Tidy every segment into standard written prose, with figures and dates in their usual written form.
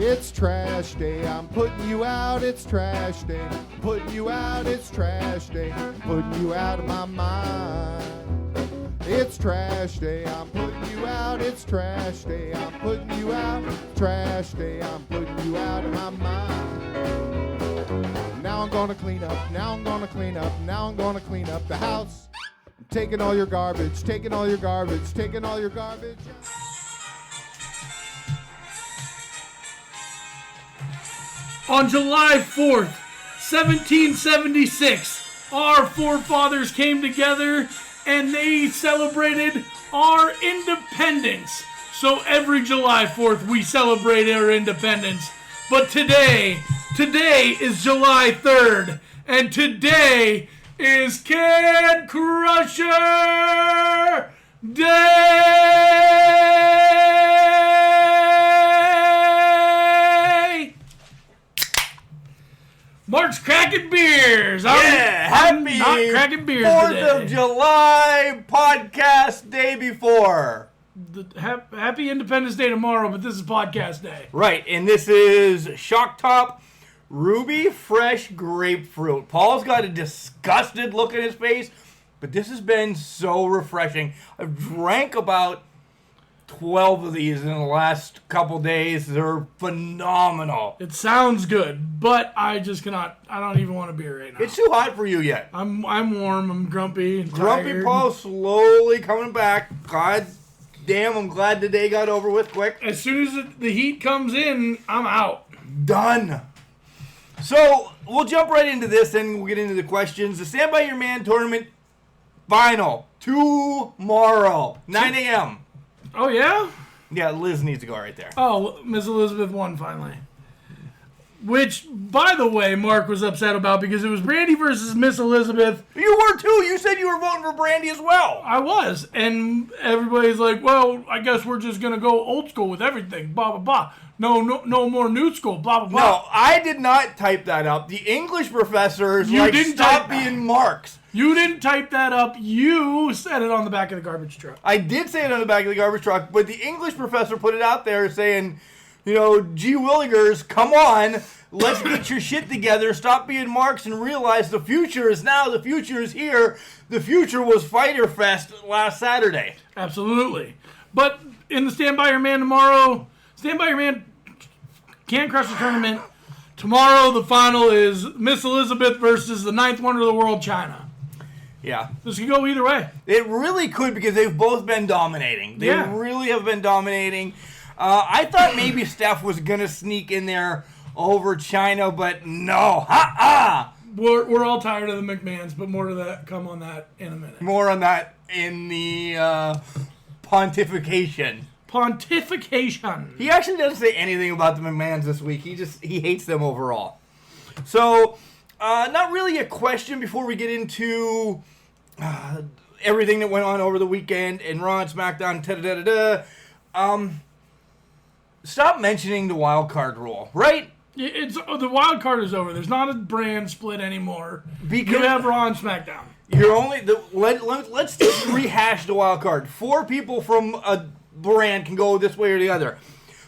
It's trash day, I'm putting you out, it's trash day. Putting you out, it's trash day. Putting you out of my mind. It's trash day, I'm putting you out, it's trash day. I'm putting you out, trash day, I'm putting you out of my mind. Now I'm gonna clean up, now I'm gonna clean up, now I'm gonna clean up the house. I'm taking all your garbage, taking all your garbage, taking all your garbage. On July 4th, 1776, our forefathers came together and they celebrated our independence. So every July 4th, we celebrate our independence. But today is July 3rd, and today is Can Crusher Day! Mark's cracking beers. I'm not cracking beers today. 4th of July podcast day before. Happy Independence Day tomorrow, but this is podcast day. Right, and this is Shock Top Ruby Fresh Grapefruit. Paul's got a disgusted look in his face, but this has been so refreshing. I've drank about 12 of these in the last couple days. They're phenomenal. It sounds good, but I just cannot. I don't even want a beer right now. It's too hot for you yet. I'm warm. I'm grumpy. And Grumpy tired. Paul slowly coming back. God damn, I'm glad the day got over with quick. As soon as the heat comes in, I'm out. Done. So we'll jump right into this, and we'll get into the questions. The Stand By Your Man tournament final tomorrow, 9 a.m. Oh, yeah? Yeah, Liz needs to go right there. Oh, Miss Elizabeth won finally. Which, by the way, Mark was upset about because it was Brandy versus Miss Elizabeth. You were too. You said you were voting for Brandy as well. I was. And everybody's like, well, I guess we're just going to go old school with everything. Blah, blah, blah. No more new school. Blah, blah, blah. No, I did not type that up. The English professors stop being marks. You didn't type that up. You said it on the back of the garbage truck. I did say it on the back of the garbage truck, but the English professor put it out there saying, gee willigers, come on, let's get your shit together, stop being marks, and realize the future is now, the future is here. The future was Fyter Fest last Saturday. Absolutely. But in the Stand By Your Man tomorrow, Stand By Your Man Can Crusher tournament, tomorrow the final is Miss Elizabeth versus the ninth wonder of the world, China. Yeah. This could go either way. It really could, because they've both been dominating. They really have been dominating. I thought maybe Steph was going to sneak in there over China, but no. We're all tired of the McMahons, but more to that, come on that in a minute. More on that in the pontification. Pontification. He actually doesn't say anything about the McMahons this week. He hates them overall. So, not really a question before we get into everything that went on over the weekend and Raw and SmackDown. Stop mentioning the wild card rule, right? The wild card is over. There's not a brand split anymore. Because you have Raw and SmackDown. Let's just rehash the wild card. 4 people from a brand can go this way or the other.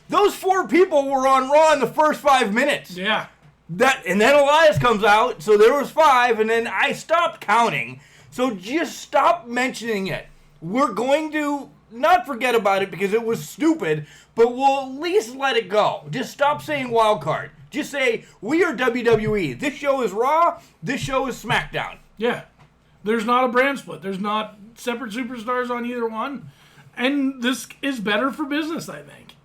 Those 4 people were on Raw in the first 5 minutes. Yeah. And then Elias comes out, so there was 5, and then I stopped counting. So just stop mentioning it. We're going to not forget about it because it was stupid, but we'll at least let it go. Just stop saying wild card. Just say, we are WWE. This show is Raw. This show is SmackDown. Yeah. There's not a brand split. There's not separate superstars on either one. And this is better for business, I think.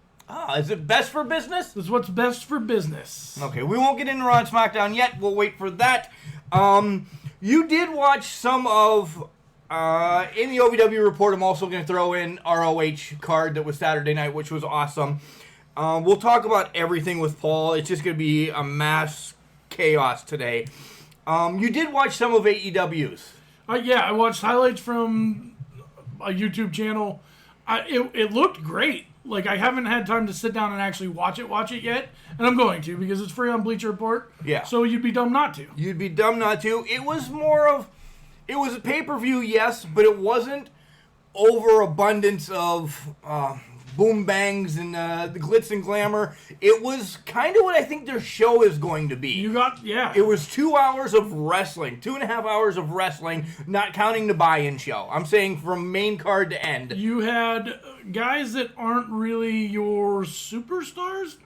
Is it best for business? This is what's best for business. Okay, we won't get into Raw and SmackDown yet. We'll wait for that. You did watch some of, in the OVW report, I'm also going to throw in ROH card that was Saturday night, which was awesome. We'll talk about everything with Paul. It's just going to be a mass chaos today. You did watch some of AEW's. Yeah, I watched highlights from a YouTube channel. It looked great. Like, I haven't had time to sit down and actually watch it yet, and I'm going to because it's free on Bleacher Report. Yeah. So you'd be dumb not to. You'd be dumb not to. It was a pay-per-view, yes, but it wasn't overabundance of boom bangs and the glitz and glamour. It was kind of what I think their show is going to be. It was 2 hours of wrestling, 2.5 hours of wrestling, not counting the buy-in show. I'm saying from main card to end. You had guys that aren't really your superstars,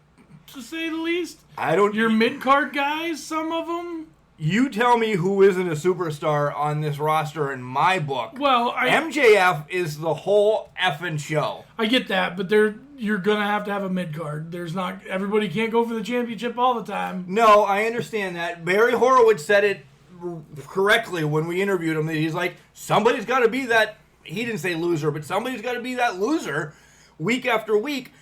to say the least. Your mid-card guys, some of them. You tell me who isn't a superstar on this roster in my book. Well, MJF is the whole effing show. I get that, but you're going to have a mid-card. Everybody can't go for the championship all the time. No, I understand that. Barry Horowitz said it correctly when we interviewed him. That he's like, somebody's got to be that, he didn't say loser, but somebody's got to be that loser week after week.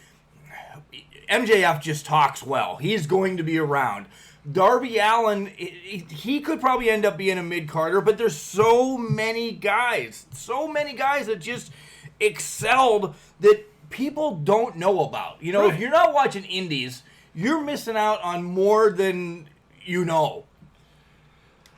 MJF just talks well. He's going to be around. Darby Allin, he could probably end up being a mid-carder, but there's so many guys that just excelled that people don't know about. You know, If you're not watching indies, you're missing out on more than you know.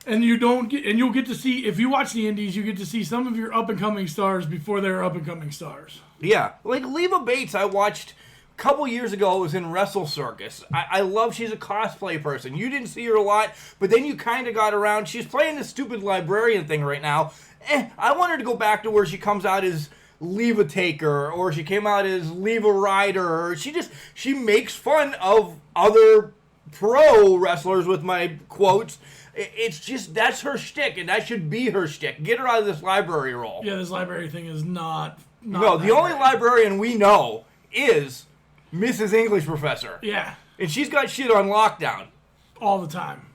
And you'll get to see, if you watch the indies, you get to see some of your up-and-coming stars before they're up-and-coming stars. Yeah, like Leva Bates, I watched a couple years ago. It was in Wrestle Circus. I love, she's a cosplay person. You didn't see her a lot, but then you kind of got around. She's playing this stupid librarian thing right now. I want her to go back to where she comes out as Leva Taker, or she came out as Leva Ryder, or she makes fun of other pro wrestlers with my quotes. It's just, that's her shtick, and that should be her shtick. Get her out of this library role. Yeah, this library thing is not no, the only librarian we know is Mrs. English Professor. Yeah. And she's got shit on lockdown. All the time.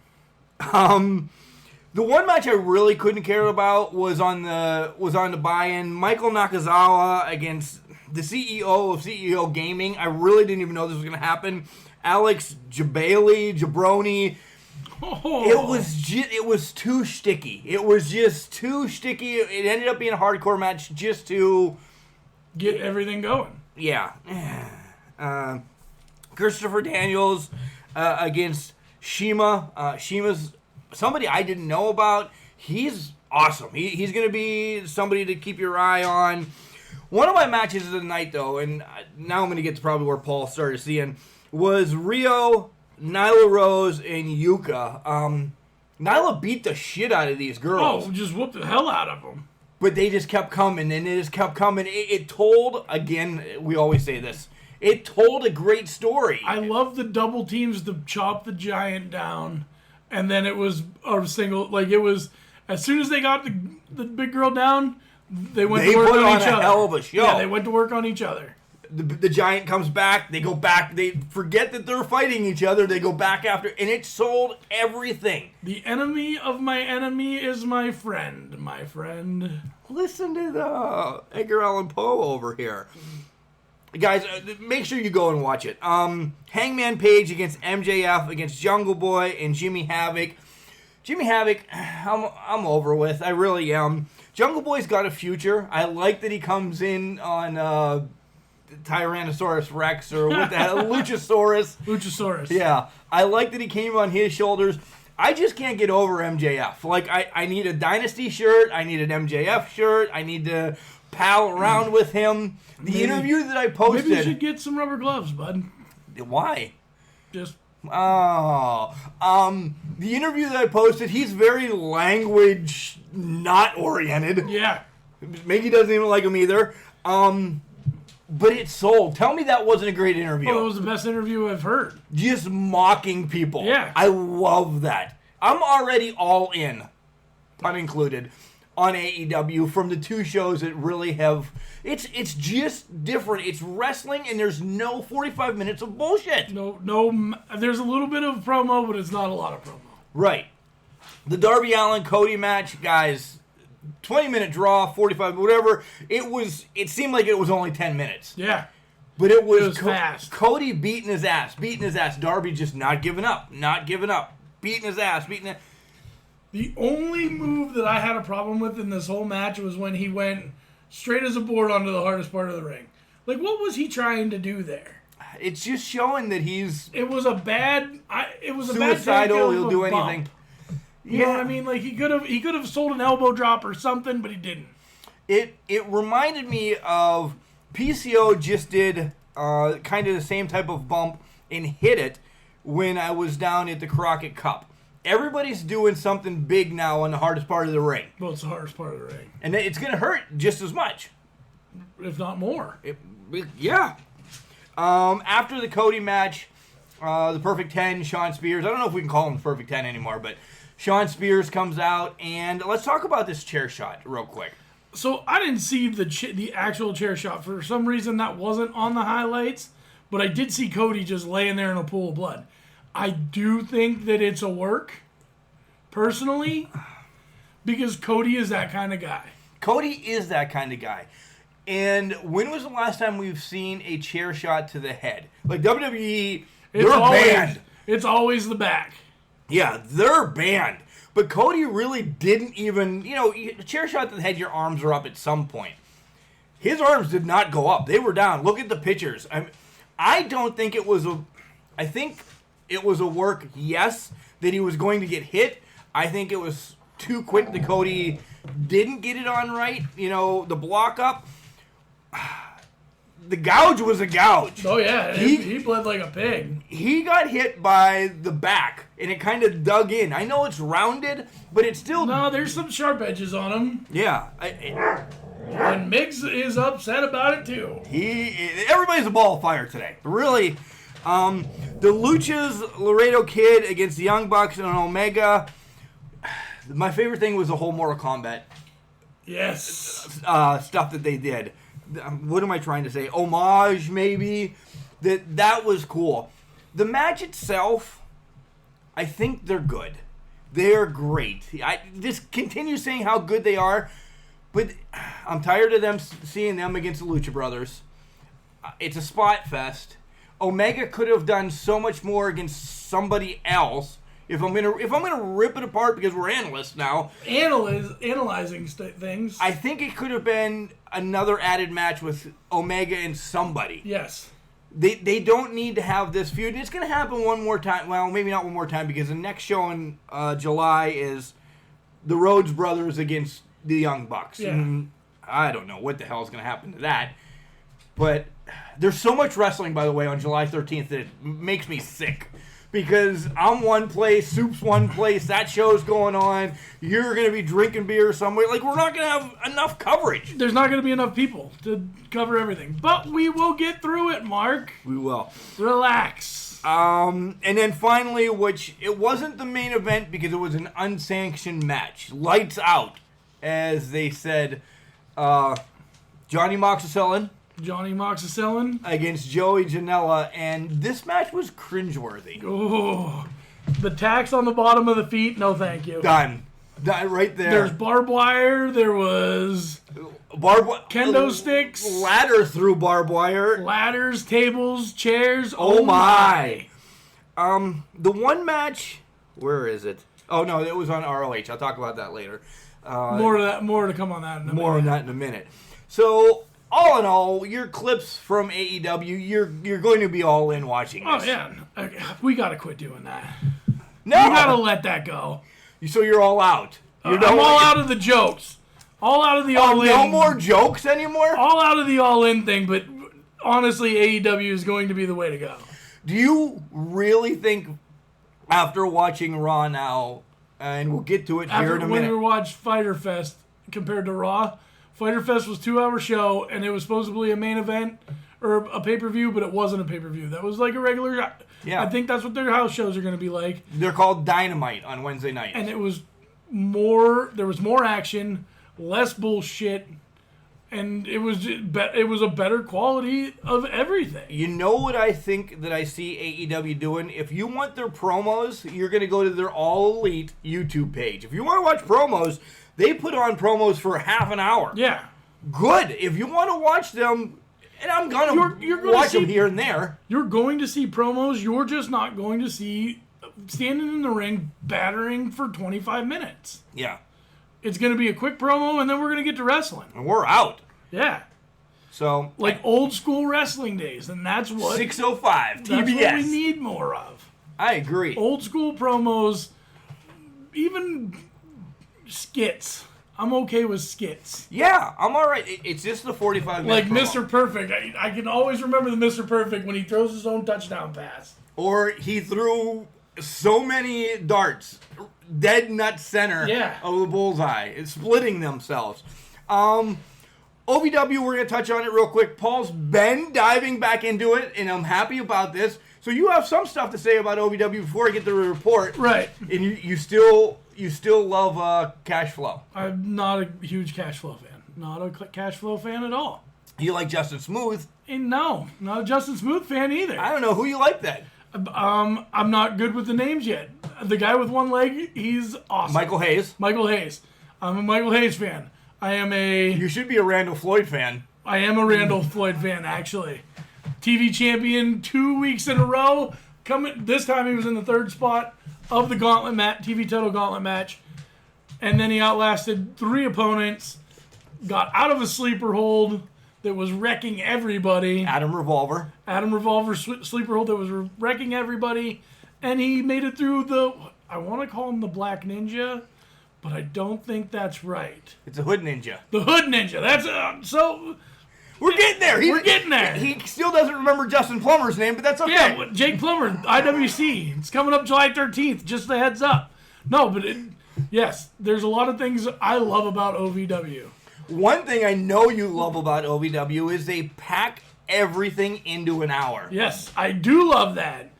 The one match I really couldn't care about was on the buy-in. Michael Nakazawa against the CEO of CEO Gaming. I really didn't even know this was going to happen. Alex Jabroni. Oh. It was too sticky. It was just too sticky. It ended up being a hardcore match just to get everything going. Yeah. Christopher Daniels against Shima. Shima's somebody I didn't know about. He's awesome. He's going to be somebody to keep your eye on. One of my matches of the night, though, and now I'm going to get to probably where Paul started seeing, was Rio, Nyla Rose, and Yuka. Nyla beat the shit out of these girls. Oh, just whooped the hell out of them. But they just kept coming, and it just kept coming. It told, again, we always say this, it told a great story. I love the double teams to chop the giant down, and then it was a single, like it was, as soon as they got the big girl down, they went to work on each other. They put on a hell of a show. Yeah, they went to work on each other. The giant comes back, they go back, they forget that they're fighting each other, they go back after, and it sold everything. The enemy of my enemy is my friend, my friend. Listen to the Edgar Allan Poe over here. Guys, make sure you go and watch it. Hangman Page against MJF, against Jungle Boy and Jimmy Havoc. Jimmy Havoc, I'm over with, I really am. Jungle Boy's got a future. I like that he comes in on Tyrannosaurus Rex, or what the hell, Luchasaurus. Yeah, I like that he came on his shoulders. I just can't get over MJF. Like, I need a Dynasty shirt, I need an MJF shirt, I need to pal around with him. The interview that I posted... Maybe you should get some rubber gloves, bud. Why? Just... Oh. The interview that I posted, he's very language not oriented. Yeah. Mickey doesn't even like him either. But it sold. Tell me that wasn't a great interview. Oh, it was the best interview I've heard. Just mocking people. Yeah. I love that. I'm already all in, pun included, on AEW from the two shows that really have... It's just different. It's wrestling, and there's no 45 minutes of bullshit. No. There's a little bit of promo, but it's not a lot of promo. Right. The Darby Allin-Cody match, guys... 20-minute draw, 45, whatever. It seemed like it was only 10 minutes. Yeah. But it was fast. Cody beating his ass. Darby just not giving up. Beating his ass. The only move that I had a problem with in this whole match was when he went straight as a board onto the hardest part of the ring. Like, what was he trying to do there? It's just showing that he's... It was a bad... suicidal, he'll do anything. You know what I mean? Like, he could have sold an elbow drop or something, but he didn't. It reminded me of PCO just did kind of the same type of bump and hit it when I was down at the Crockett Cup. Everybody's doing something big now on the hardest part of the ring. Well, it's the hardest part of the ring. And it's going to hurt just as much. If not more. Yeah. After the Cody match, the Perfect 10, Sean Spears. I don't know if we can call him the Perfect 10 anymore, but Sean Spears comes out. And let's talk about this chair shot real quick. So I didn't see the actual chair shot. For some reason, that wasn't on the highlights. But I did see Cody just laying there in a pool of blood. I do think that it's a work, personally, because Cody is that kind of guy. Cody is that kind of guy. And when was the last time we've seen a chair shot to the head? Like WWE, they're banned. It's always the back. Yeah, they're banned. But Cody really didn't even, a chair shot to the head, your arms are up at some point. His arms did not go up. They were down. Look at the pictures. I don't think it was I think it was a work, yes, that he was going to get hit. I think it was too quick that Cody didn't get it on right, the block up. The gouge was a gouge. Oh, yeah. He bled like a pig. He got hit by the back, and it kind of dug in. I know it's rounded, but it's still... No, there's some sharp edges on him. Yeah. And Miggs is upset about it, too. Everybody's a ball of fire today. Really. The Luchas, Laredo Kid against the Young Bucks and Omega. My favorite thing was the whole Mortal Kombat stuff that they did. What am I trying to say? Homage, maybe? That was cool. The match itself, I think they're good. They're great. I just continue saying how good they are, but I'm tired of seeing them against the Lucha Brothers. It's a spot fest. Omega could have done so much more against somebody else. If I'm gonna rip it apart because we're analysts now, analyzing things, I think it could have been another added match with Omega and somebody. Yes. They don't need to have this feud. It's gonna happen one more time. Well, maybe not one more time because the next show in July is the Rhodes Brothers against the Young Bucks. Yeah. And I don't know what the hell is gonna happen to that, but there's so much wrestling, by the way, on July 13th that it makes me sick. Because I'm one place, Soup's one place, that show's going on, you're going to be drinking beer somewhere. Like, we're not going to have enough coverage. There's not going to be enough people to cover everything. But we will get through it, Mark. We will. Relax. And then finally, which it wasn't the main event because it was an unsanctioned match. Lights out, as they said. Johnny Moxley against Joey Janela, and this match was cringeworthy. Oh, the tacks on the bottom of the feet, no thank you. Done right there. There's barbed wire, there was kendo sticks. Ladder through barbed wire. Ladders, tables, chairs, oh my. The one match, where is it? Oh no, it was on ROH. I'll talk about that later. More to come on that in a minute. More on that in a minute. So, all in all, your clips from AEW, you're going to be all in watching this. Oh, yeah. We got to quit doing that. No! We got to let that go. So you're all out. I'm all out of the jokes. All out of the all-in. No more jokes anymore? All out of the all-in thing, but honestly, AEW is going to be the way to go. Do you really think, after watching Raw now, and we'll get to it here in a minute. When we watched Fyter Fest compared to Raw, Fyter Fest was a 2-hour show, and it was supposedly a main event or a pay-per-view, but it wasn't a pay-per-view. That was like a regular... Yeah. I think that's what their house shows are going to be like. They're called Dynamite on Wednesday nights. And it was more... There was more action, less bullshit, and it was a better quality of everything. You know what I think that I see AEW doing? If you want their promos, you're going to go to their All Elite YouTube page. If you want to watch promos... They put on promos for half an hour. Yeah. Good. If you want to watch them, and I'm going to watch them here and there. You're going to see promos. You're just not going to see standing in the ring battering for 25 minutes. Yeah. It's going to be a quick promo, and then we're going to get to wrestling. And we're out. Yeah. So like old school wrestling days, and that's what... 605 TBS. That's what we need more of. I agree. Old school promos, even... skits. I'm okay with skits. Yeah, I'm all right. It's just the 45 minutes. Like Mr. Perfect. I can always remember the Mr. Perfect when he throws his own touchdown pass. Or he threw so many darts, dead nut center of the bullseye. It's splitting themselves. OVW, we're going to touch on it real quick. Paul's been diving back into it, and I'm happy about this. So you have some stuff to say about OVW before I get to the report. Right. And you still love Cash Flow. I'm not a huge Cash Flow fan. Not a Cash Flow fan at all. You like Justin Smooth. And no, not a Justin Smooth fan either. I don't know who you like then. I'm not good with the names yet. The guy with one leg, he's awesome. Michael Hayes. Michael Hayes. I'm a Michael Hayes fan. You should be a Randall Floyd fan. I am a Randall Floyd fan, actually. TV champion 2 weeks in a row. This time he was in the third spot of the gauntlet match, TV title gauntlet match. And then he outlasted 3 opponents, got out of a sleeper hold that was wrecking everybody. Adam Revolver sleeper hold that was wrecking everybody. And he made it through I want to call him the Black Ninja, but I don't think that's right. It's a Hood Ninja. The Hood Ninja. That's so... We're getting there. We're getting there. He still doesn't remember Justin Plummer's name, but that's okay. Yeah, Jake Plummer, IWC. It's coming up July 13th. Just a heads up. No, but yes, there's a lot of things I love about OVW. One thing I know you love about OVW is they pack everything into an hour. Yes, I do love that.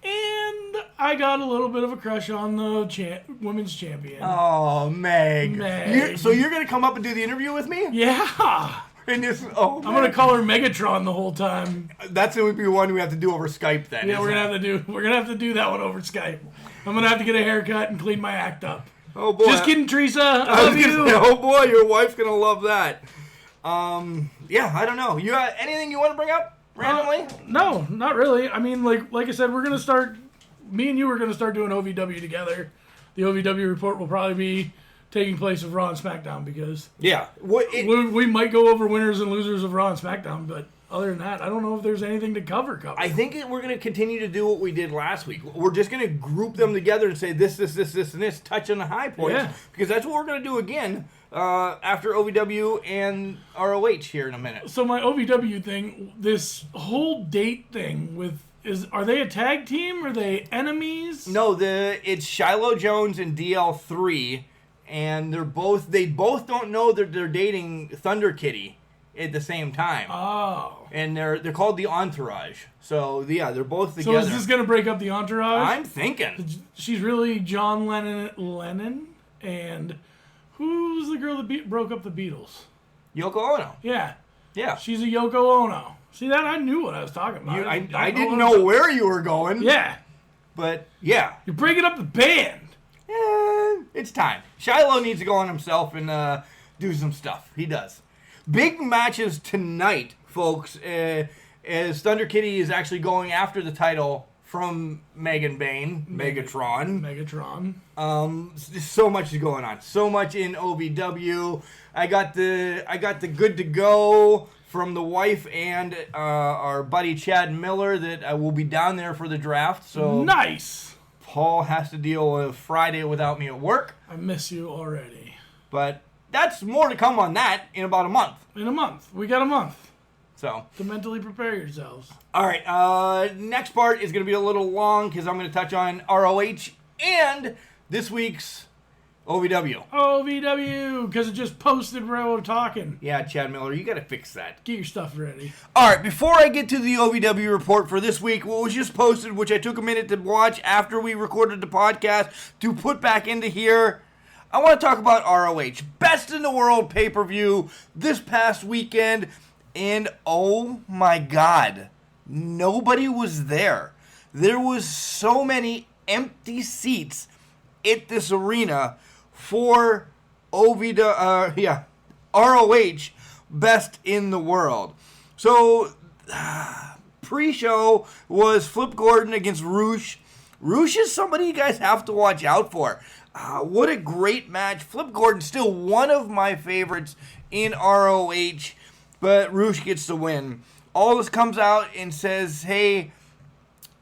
And I got a little bit of a crush on the women's champion. Oh, Meg. So you're going to come up and do the interview with me? Yeah. I'm going to call her Megatron the whole time. That's going to be one we have to do over Skype then. Yeah, we're going to have to do that one over Skype. I'm going to have to get a haircut and clean my act up. Oh boy. Just kidding, Teresa. I love you. Oh boy, your wife's going to love that. Yeah, I don't know. You got anything you want to bring up randomly? No, not really. I mean, like I said, we're going to start, me and you are going to start doing OVW together. The OVW report will probably be taking place of Raw and SmackDown because we might go over winners and losers of Raw and SmackDown, but other than that, I don't know if there's anything to cover. I think we're going to continue to do what we did last week. We're just going to group them together and say this, and this, touch on the high points, because that's what we're going to do again after OVW and ROH here in a minute. So my OVW thing, this whole date thing are they a tag team? Are they enemies? No, it's Shiloh Jones and DL3. And they both don't know that they're dating Thunder Kitty at the same time. Oh. And they're called the Entourage. So yeah, they're both together. So is this gonna break up the Entourage? I'm thinking. She's really John Lennon, and who's the girl that broke up the Beatles? Yoko Ono. Yeah. Yeah. She's a Yoko Ono. See that? I knew what I was talking about. I didn't know where you were going. Yeah. But yeah. You're breaking up the band. It's time. Shiloh needs to go on himself and do some stuff. He does. Big matches tonight, folks, as Thunder Kitty is actually going after the title from Megan Bayne, Megatron. So much is going on. So much in OVW. I got the good to go from the wife and our buddy Chad Miller that I will be down there for the draft. So nice. Paul has to deal with Friday without me at work. I miss you already. But that's more to come on that in about a month. In a month. We got a month. So to mentally prepare yourselves. All right. Next part is going to be a little long because I'm going to touch on ROH and this week's OVW. OVW, because it just posted where we're talking. Yeah, Chad Miller, you got to fix that. Get your stuff ready. All right, before I get to the OVW report for this week, what was just posted, which I took a minute to watch after we recorded the podcast to put back into here, I want to talk about ROH. Best in the World pay-per-view this past weekend, and oh my God, nobody was there. There was so many empty seats at this arena for ROH Best in the World. So, pre-show was Flip Gordon against Roosh. Roosh is somebody you guys have to watch out for. What a great match. Flip Gordon still one of my favorites in ROH, but Roosh gets the win. Aldis comes out and says, hey,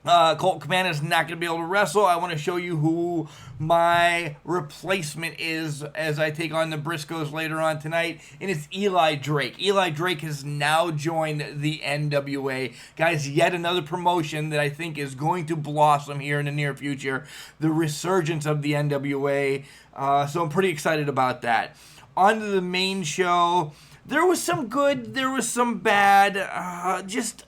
Colt Cabana is not going to be able to wrestle. I want to show you who my replacement is as I take on the Briscoes later on tonight, and it's Eli Drake. Eli Drake has now joined the NWA. Guys, yet another promotion that I think is going to blossom here in the near future, the resurgence of the NWA. So I'm pretty excited about that. On to the main show. There was some good, there was some bad. Just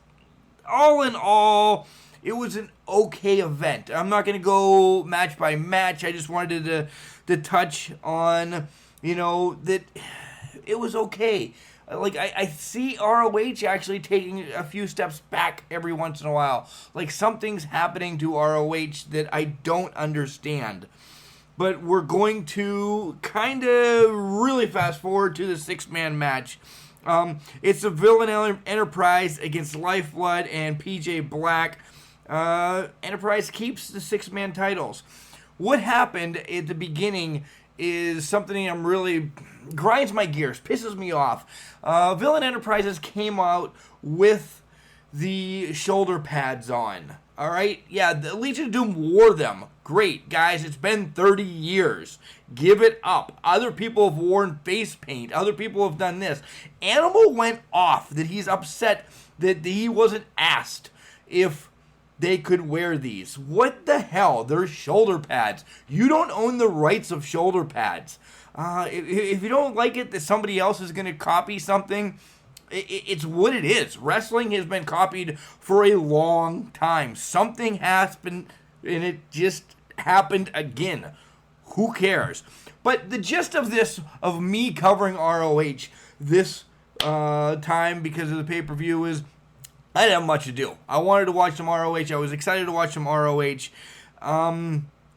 all in all, it was an okay event. I'm not going to go match by match. I just wanted to touch on, that it was okay. Like, I see ROH actually taking a few steps back every once in a while. Like, something's happening to ROH that I don't understand. But we're going to kind of really fast forward to the 6-man match. It's the Villain Enterprise against Lifeblood and PJ Black. Enterprise keeps the 6-man titles. What happened at the beginning is something I'm really grinds my gears, pisses me off. Villain Enterprises came out with the shoulder pads on. All right, yeah, the Legion of Doom wore them. Great, guys, it's been 30 years. Give it up. Other people have worn face paint. Other people have done this. Animal went off that he's upset that he wasn't asked if they could wear these. What the hell? They're shoulder pads. You don't own the rights of shoulder pads. If you don't like it that somebody else is going to copy something, it's what it is. Wrestling has been copied for a long time. Something has been, and it just happened again. Who cares? But the gist of this, of me covering ROH this time because of the pay-per-view, is I didn't have much to do. I wanted to watch some ROH. I was excited to watch some ROH.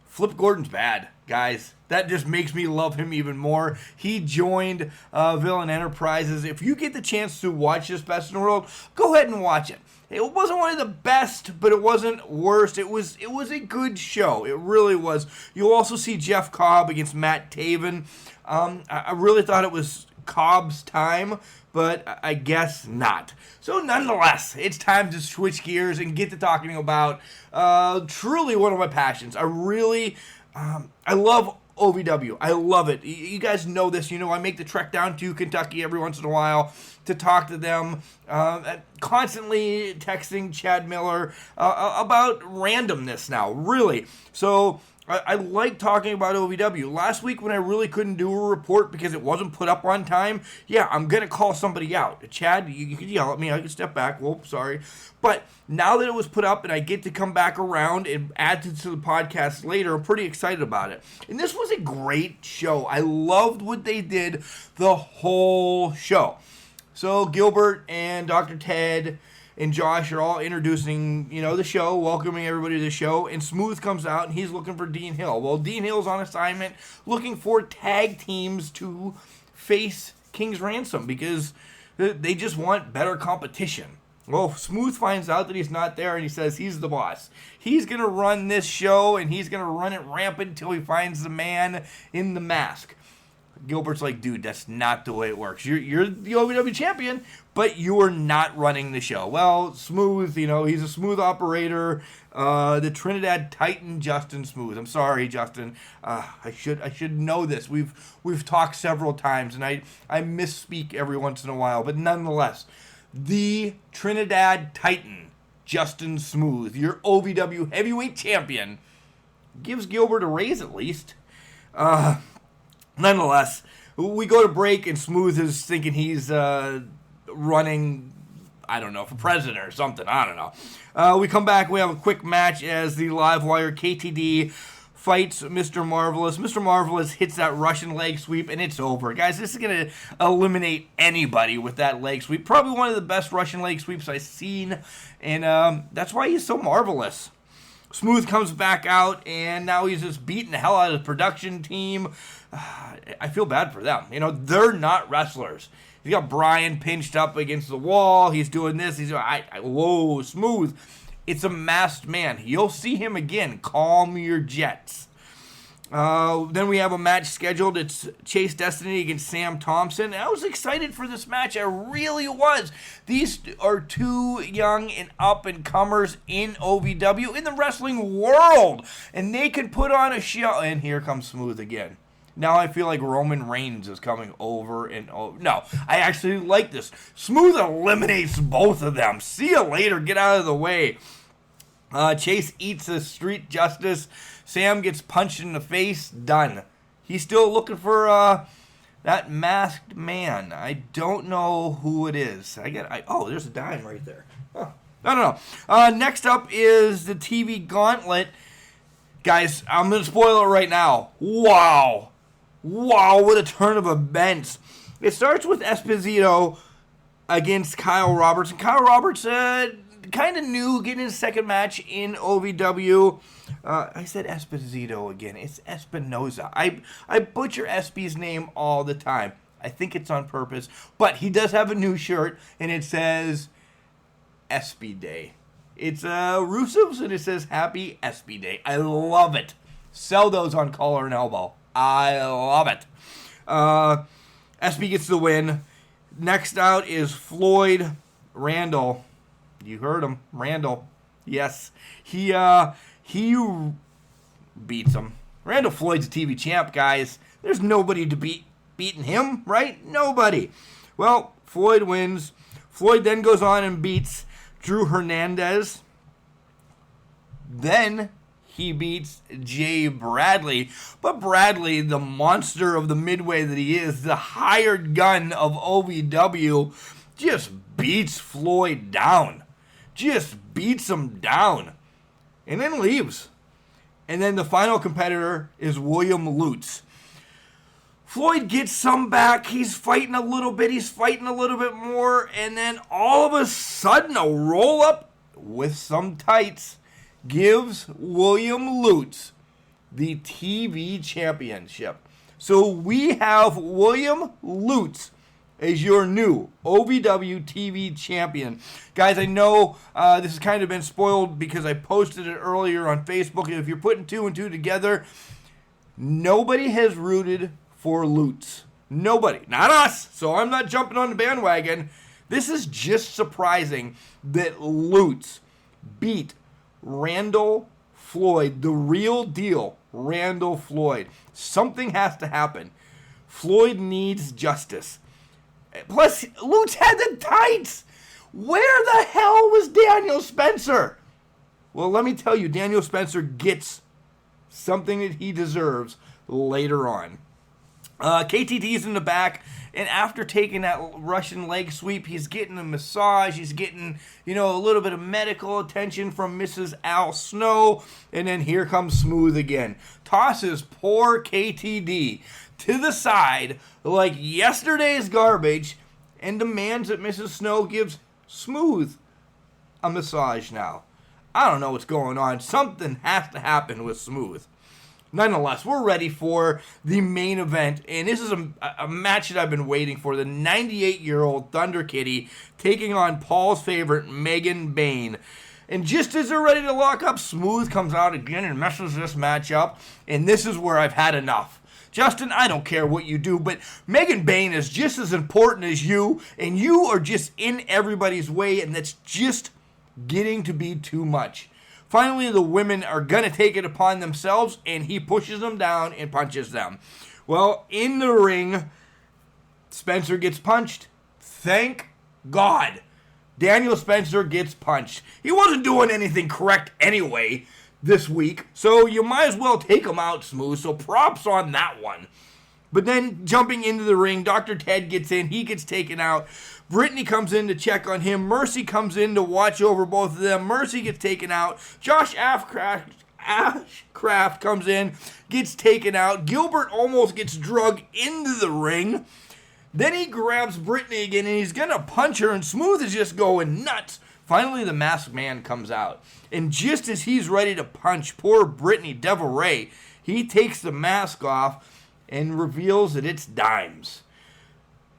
Flip Gordon's bad, guys. That just makes me love him even more. He joined Villain Enterprises. If you get the chance to watch this Best in the World, go ahead and watch it. It wasn't one of the best, but it wasn't worst. It was a good show. It really was. You'll also see Jeff Cobb against Matt Taven. I really thought it was Cobb's time, but I guess not. So nonetheless, it's time to switch gears and get to talking about truly one of my passions. I love OVW. I love it. You guys know this. I make the trek down to Kentucky every once in a while to talk to them. Constantly texting Chad Miller about randomness now, really. So I like talking about OVW. Last week when I really couldn't do a report because it wasn't put up on time, yeah, I'm going to call somebody out. Chad, you can yell at me. I can step back. Whoop, sorry. But now that it was put up and I get to come back around and add to the podcast later, I'm pretty excited about it. And this was a great show. I loved what they did the whole show. So Gilbert and Dr. Ted and Josh are all introducing, the show, welcoming everybody to the show, and Smooth comes out and he's looking for Dean Hill. Well, Dean Hill's on assignment looking for tag teams to face King's Ransom because they just want better competition. Well, Smooth finds out that he's not there and he says he's the boss. He's going to run this show and he's going to run it rampant until he finds the man in the mask. Gilbert's like, dude, that's not the way it works. You're the OVW champion, but you are not running the show. Well, Smooth, he's a smooth operator. The Trinidad Titan, Justin Smooth. I'm sorry, Justin. I should know this. We've talked several times, and I misspeak every once in a while. But nonetheless, the Trinidad Titan, Justin Smooth, your OVW heavyweight champion, gives Gilbert a raise at least. Nonetheless, we go to break, and Smooth is thinking he's running, I don't know, for president or something. I don't know. We come back. We have a quick match as the Live Wire KTD fights Mr. Marvelous. Mr. Marvelous hits that Russian leg sweep, and it's over. Guys, this is going to eliminate anybody with that leg sweep. Probably one of the best Russian leg sweeps I've seen, and that's why he's so marvelous. Smooth comes back out, and now he's just beating the hell out of the production team. I feel bad for them. They're not wrestlers. He's got Brian pinched up against the wall. He's doing this. Whoa, Smooth. It's a masked man. You'll see him again. Calm your jets. Then we have a match scheduled. It's Chase Destiny against Sam Thompson. I was excited for this match. I really was. These are two young and up-and-comers in OVW, in the wrestling world. And they can put on a show. And here comes Smooth again. Now I feel like Roman Reigns is coming over and over. No, I actually like this. Smooth eliminates both of them. See you later. Get out of the way. Chase eats a street justice. Sam gets punched in the face. Done. He's still looking for that masked man. I don't know who it is. Oh, there's a dime right there. Huh. I don't know. Next up is the TV Gauntlet. Guys, I'm going to spoil it right now. Wow, what a turn of events. It starts with Esposito against Kyle Roberts. And Kyle Roberts, kind of new, getting his second match in OVW. I said Esposito again. It's Espinoza. I butcher Espy's name all the time. I think it's on purpose. But he does have a new shirt, and it says Espy Day. It's Rusev's, and it says Happy Espy Day. I love it. Sell those on Collar and Elbow. I love it. Espy gets the win. Next out is Floyd Randall. You heard him. Randall. Yes. He beats him. Randall Floyd's a TV champ, guys. There's nobody to beating him, right? Nobody. Well, Floyd wins. Floyd then goes on and beats Drew Hernandez. Then he beats Jay Bradley. But Bradley, the monster of the Midway that he is, the hired gun of OVW, just beats Floyd down. Just beats him down. And then leaves. And then the final competitor is William Lutz. Floyd gets some back. He's fighting a little bit. He's fighting a little bit more. And then all of a sudden, a roll-up with some tights gives William Lutz the TV championship. So we have William Lutz as your new OVW TV champion. Guys, I know this has kind of been spoiled because I posted it earlier on Facebook. If you're putting two and two together, nobody has rooted for Lutz. Nobody. Not us. So I'm not jumping on the bandwagon. This is just surprising that Lutz beat Randall Floyd, the real deal, Randall Floyd. Something has to happen. Floyd needs justice. Plus, Lutz had the tights. Where the hell was Daniel Spencer? Well, let me tell you, Daniel Spencer gets something that he deserves later on. KTT's in the back, and after taking that Russian leg sweep, he's getting a massage. He's getting, a little bit of medical attention from Mrs. Al Snow. And then here comes Smooth again. Tosses poor KTD to the side like yesterday's garbage and demands that Mrs. Snow gives Smooth a massage now. I don't know what's going on. Something has to happen with Smooth. Nonetheless, we're ready for the main event, and this is a match that I've been waiting for. The 98-year-old Thunder Kitty taking on Paul's favorite, Megan Bayne. And just as they're ready to lock up, Smooth comes out again and messes this match up, and this is where I've had enough. Justin, I don't care what you do, but Megan Bayne is just as important as you, and you are just in everybody's way, and that's just getting to be too much. Finally, the women are going to take it upon themselves, and he pushes them down and punches them. Well, in the ring, Spencer gets punched. Thank God. Daniel Spencer gets punched. He wasn't doing anything correct anyway this week, so you might as well take him out, Smooth. So props on that one. But then jumping into the ring, Dr. Ted gets in. He gets taken out. Brittany comes in to check on him. Mercy comes in to watch over both of them. Mercy gets taken out. Josh Ashcraft comes in, gets taken out. Gilbert almost gets drugged into the ring. Then he grabs Brittany again, and he's going to punch her, and Smooth is just going nuts. Finally, the masked man comes out. And just as he's ready to punch poor Brittany Devil Ray, he takes the mask off and reveals that it's Dimes.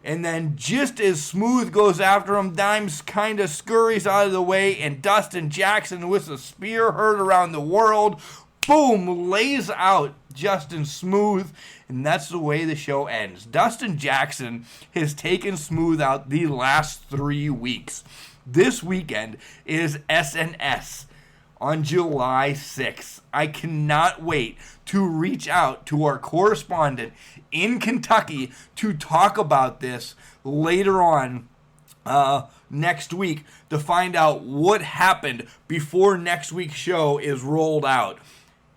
And then just as Smooth goes after him, Dimes kind of scurries out of the way, and Dustin Jackson with a spear heard around the world boom, lays out Justin Smooth, and that's the way the show ends. Dustin Jackson has taken Smooth out the last 3 weeks. This weekend is SNS on July 6th. I cannot wait to reach out to our correspondent in Kentucky to talk about this later on next week to find out what happened before next week's show is rolled out.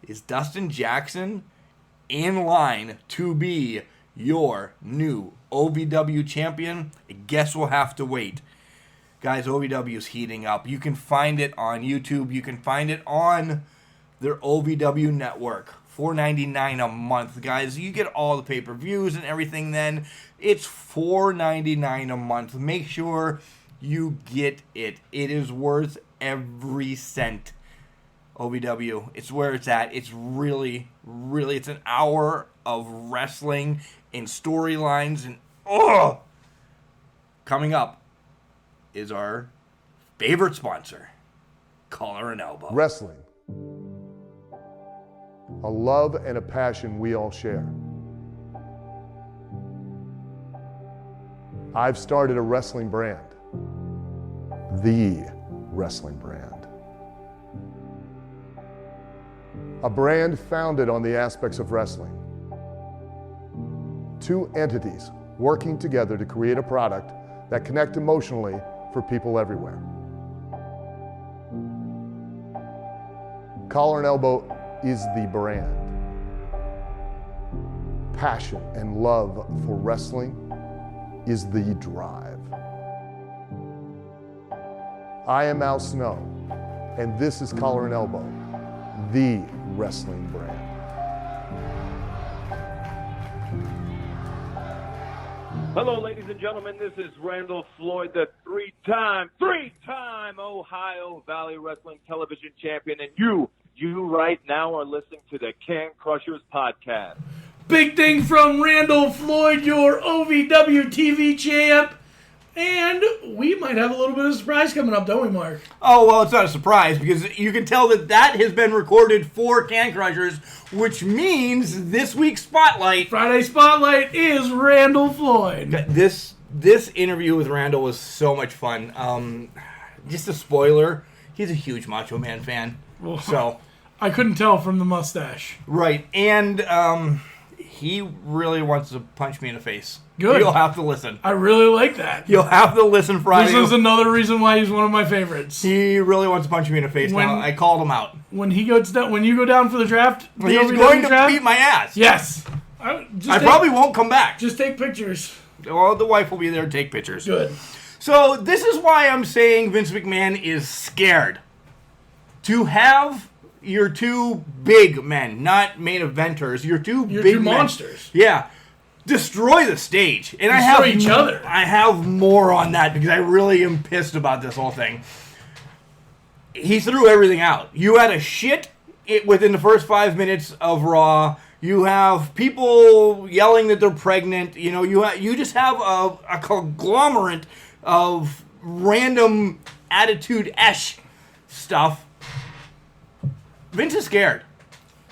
Is Dustin Jackson in line to be your new OVW champion? I guess we'll have to wait. Guys, OVW is heating up. You can find it on YouTube. You can find it on their OVW network. $4.99 a month. Guys, you get all the pay-per-views and everything then. It's $4.99 a month. Make sure you get it. It is worth every cent. OVW, it's where it's at. It's really, it's an hour of wrestling and storylines and coming up is our favorite sponsor, Collar and Elbow. Wrestling. A love and a passion we all share. I've started a wrestling brand. The wrestling brand. A brand founded on the aspects of wrestling. Two entities working together to create a product that connect emotionally for people everywhere. Collar and Elbow is the brand. Passion and love for wrestling is the drive. I am Al Snow, and this is Collar and Elbow, the wrestling brand. Hello, ladies and gentlemen. This is Randall Floyd, the three-time Ohio Valley Wrestling Television Champion, and you right now are listening to the Can Crushers Podcast. Big thing from Randall Floyd, your OVW TV champ. And we might have a little bit of a surprise coming up, don't we, Mark? Oh, well, it's not a surprise because you can tell that has been recorded for Can Crushers, which means this week's Spotlight. Friday Spotlight is Randall Floyd. This interview with Randall was so much fun. Just a spoiler, he's a huge Macho Man fan. Well, so I couldn't tell from the mustache. Right, and he really wants to punch me in the face. Good. You'll have to listen. I really like that. You'll have to listen Friday. This is another reason why he's one of my favorists. He really wants to punch me in the face. Now, I called him out. When you go down for the draft, he's going to beat my ass. Yes. I probably won't come back. Just take pictures. Well, the wife will be there to take pictures. Good. So this is why I'm saying Vince McMahon is scared to have your two big men, not main eventers, your two big monsters. Yeah. Destroy the stage. And destroy each other. I have more on that because I really am pissed about this whole thing. He threw everything out. You had a shit within the first 5 minutes of Raw. You have people yelling that they're pregnant. You know, you just have a conglomerate of random attitude-esh stuff. Vince is scared.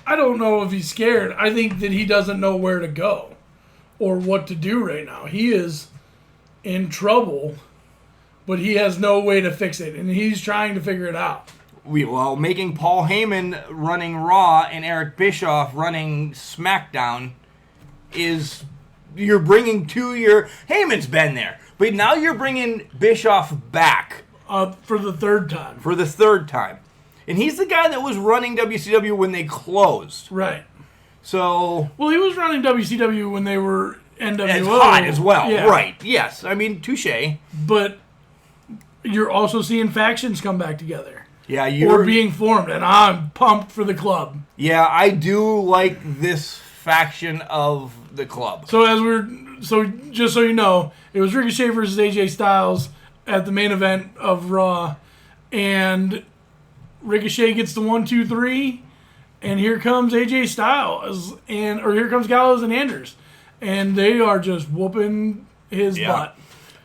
I don't know if he's scared. I think that he doesn't know where to go or what to do right now. He is in trouble, but he has no way to fix it, and he's trying to figure it out. Well, making Paul Heyman running Raw and Eric Bischoff running SmackDown is you're bringing Heyman's been there, but now you're bringing Bischoff back for the third time. For the third time. And he's the guy that was running WCW when they closed. Right. So... Well, he was running WCW when they were NWO. As hot as well. Yeah. Right. Yes. I mean, touche. But you're also seeing factions come back together. Yeah, or being formed, and I'm pumped for the club. Yeah, I do like this faction of the club. So just so you know, it was Ricochet versus AJ Styles at the main event of Raw, and Ricochet gets the 1, 2, 3, and here comes AJ Styles, or here comes Gallows and Anders, and they are just whooping his butt.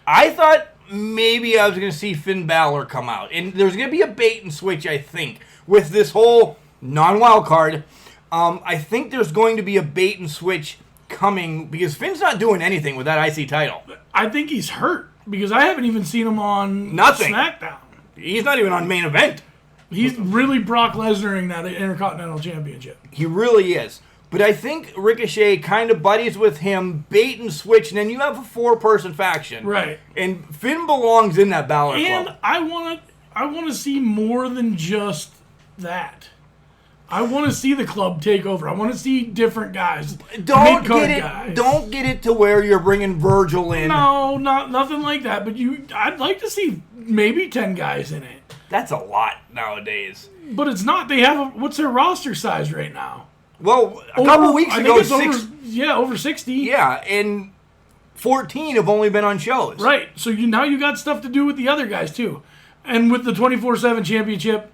I thought maybe I was going to see Finn Balor come out, and there's going to be a bait and switch, I think, with this whole Non-wild card. I think there's going to be a bait and switch coming because Finn's not doing anything with that IC title. I think he's hurt because I haven't even seen him on Nothing. Smackdown. He's not even on main event. He's really Brock Lesnar-ing that Intercontinental Championship. He really is. But I think Ricochet kind of buddies with him, bait and switch, and then you have a 4-person faction. Right. And Finn belongs in that Balor And Club. I want to see more than just that. I want to see the club take over. I want to see different guys. Don't mid-card get it. guys. Don't get it to where you're bringing Virgil in. No, nothing like that. But I'd like to see maybe 10 guys in it. That's a lot nowadays. But it's not. They have what's their roster size right now? Well, a couple weeks I ago, think it's over 60. Yeah, and 14 have only been on shows. Right. So now you got stuff to do with the other guys too, and with the 24/7 championship,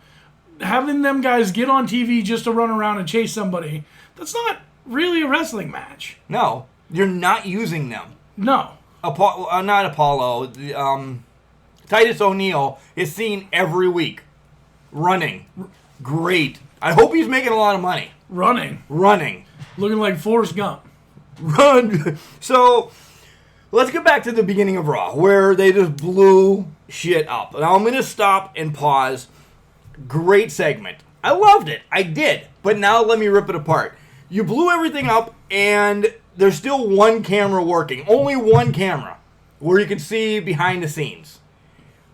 having them guys get on TV just to run around and chase somebody. That's not really a wrestling match. No, you're not using them. No. Not Apollo. Titus O'Neil is seen every week. Running. Great. I hope he's making a lot of money. Running. Looking like Forrest Gump. Run. So, let's get back to the beginning of Raw, where they just blew shit up. Now, I'm going to stop and pause. Great segment. I loved it. I did. But now let me rip it apart. You blew everything up, and there's still one camera working. Only one camera, where you can see behind the scenes.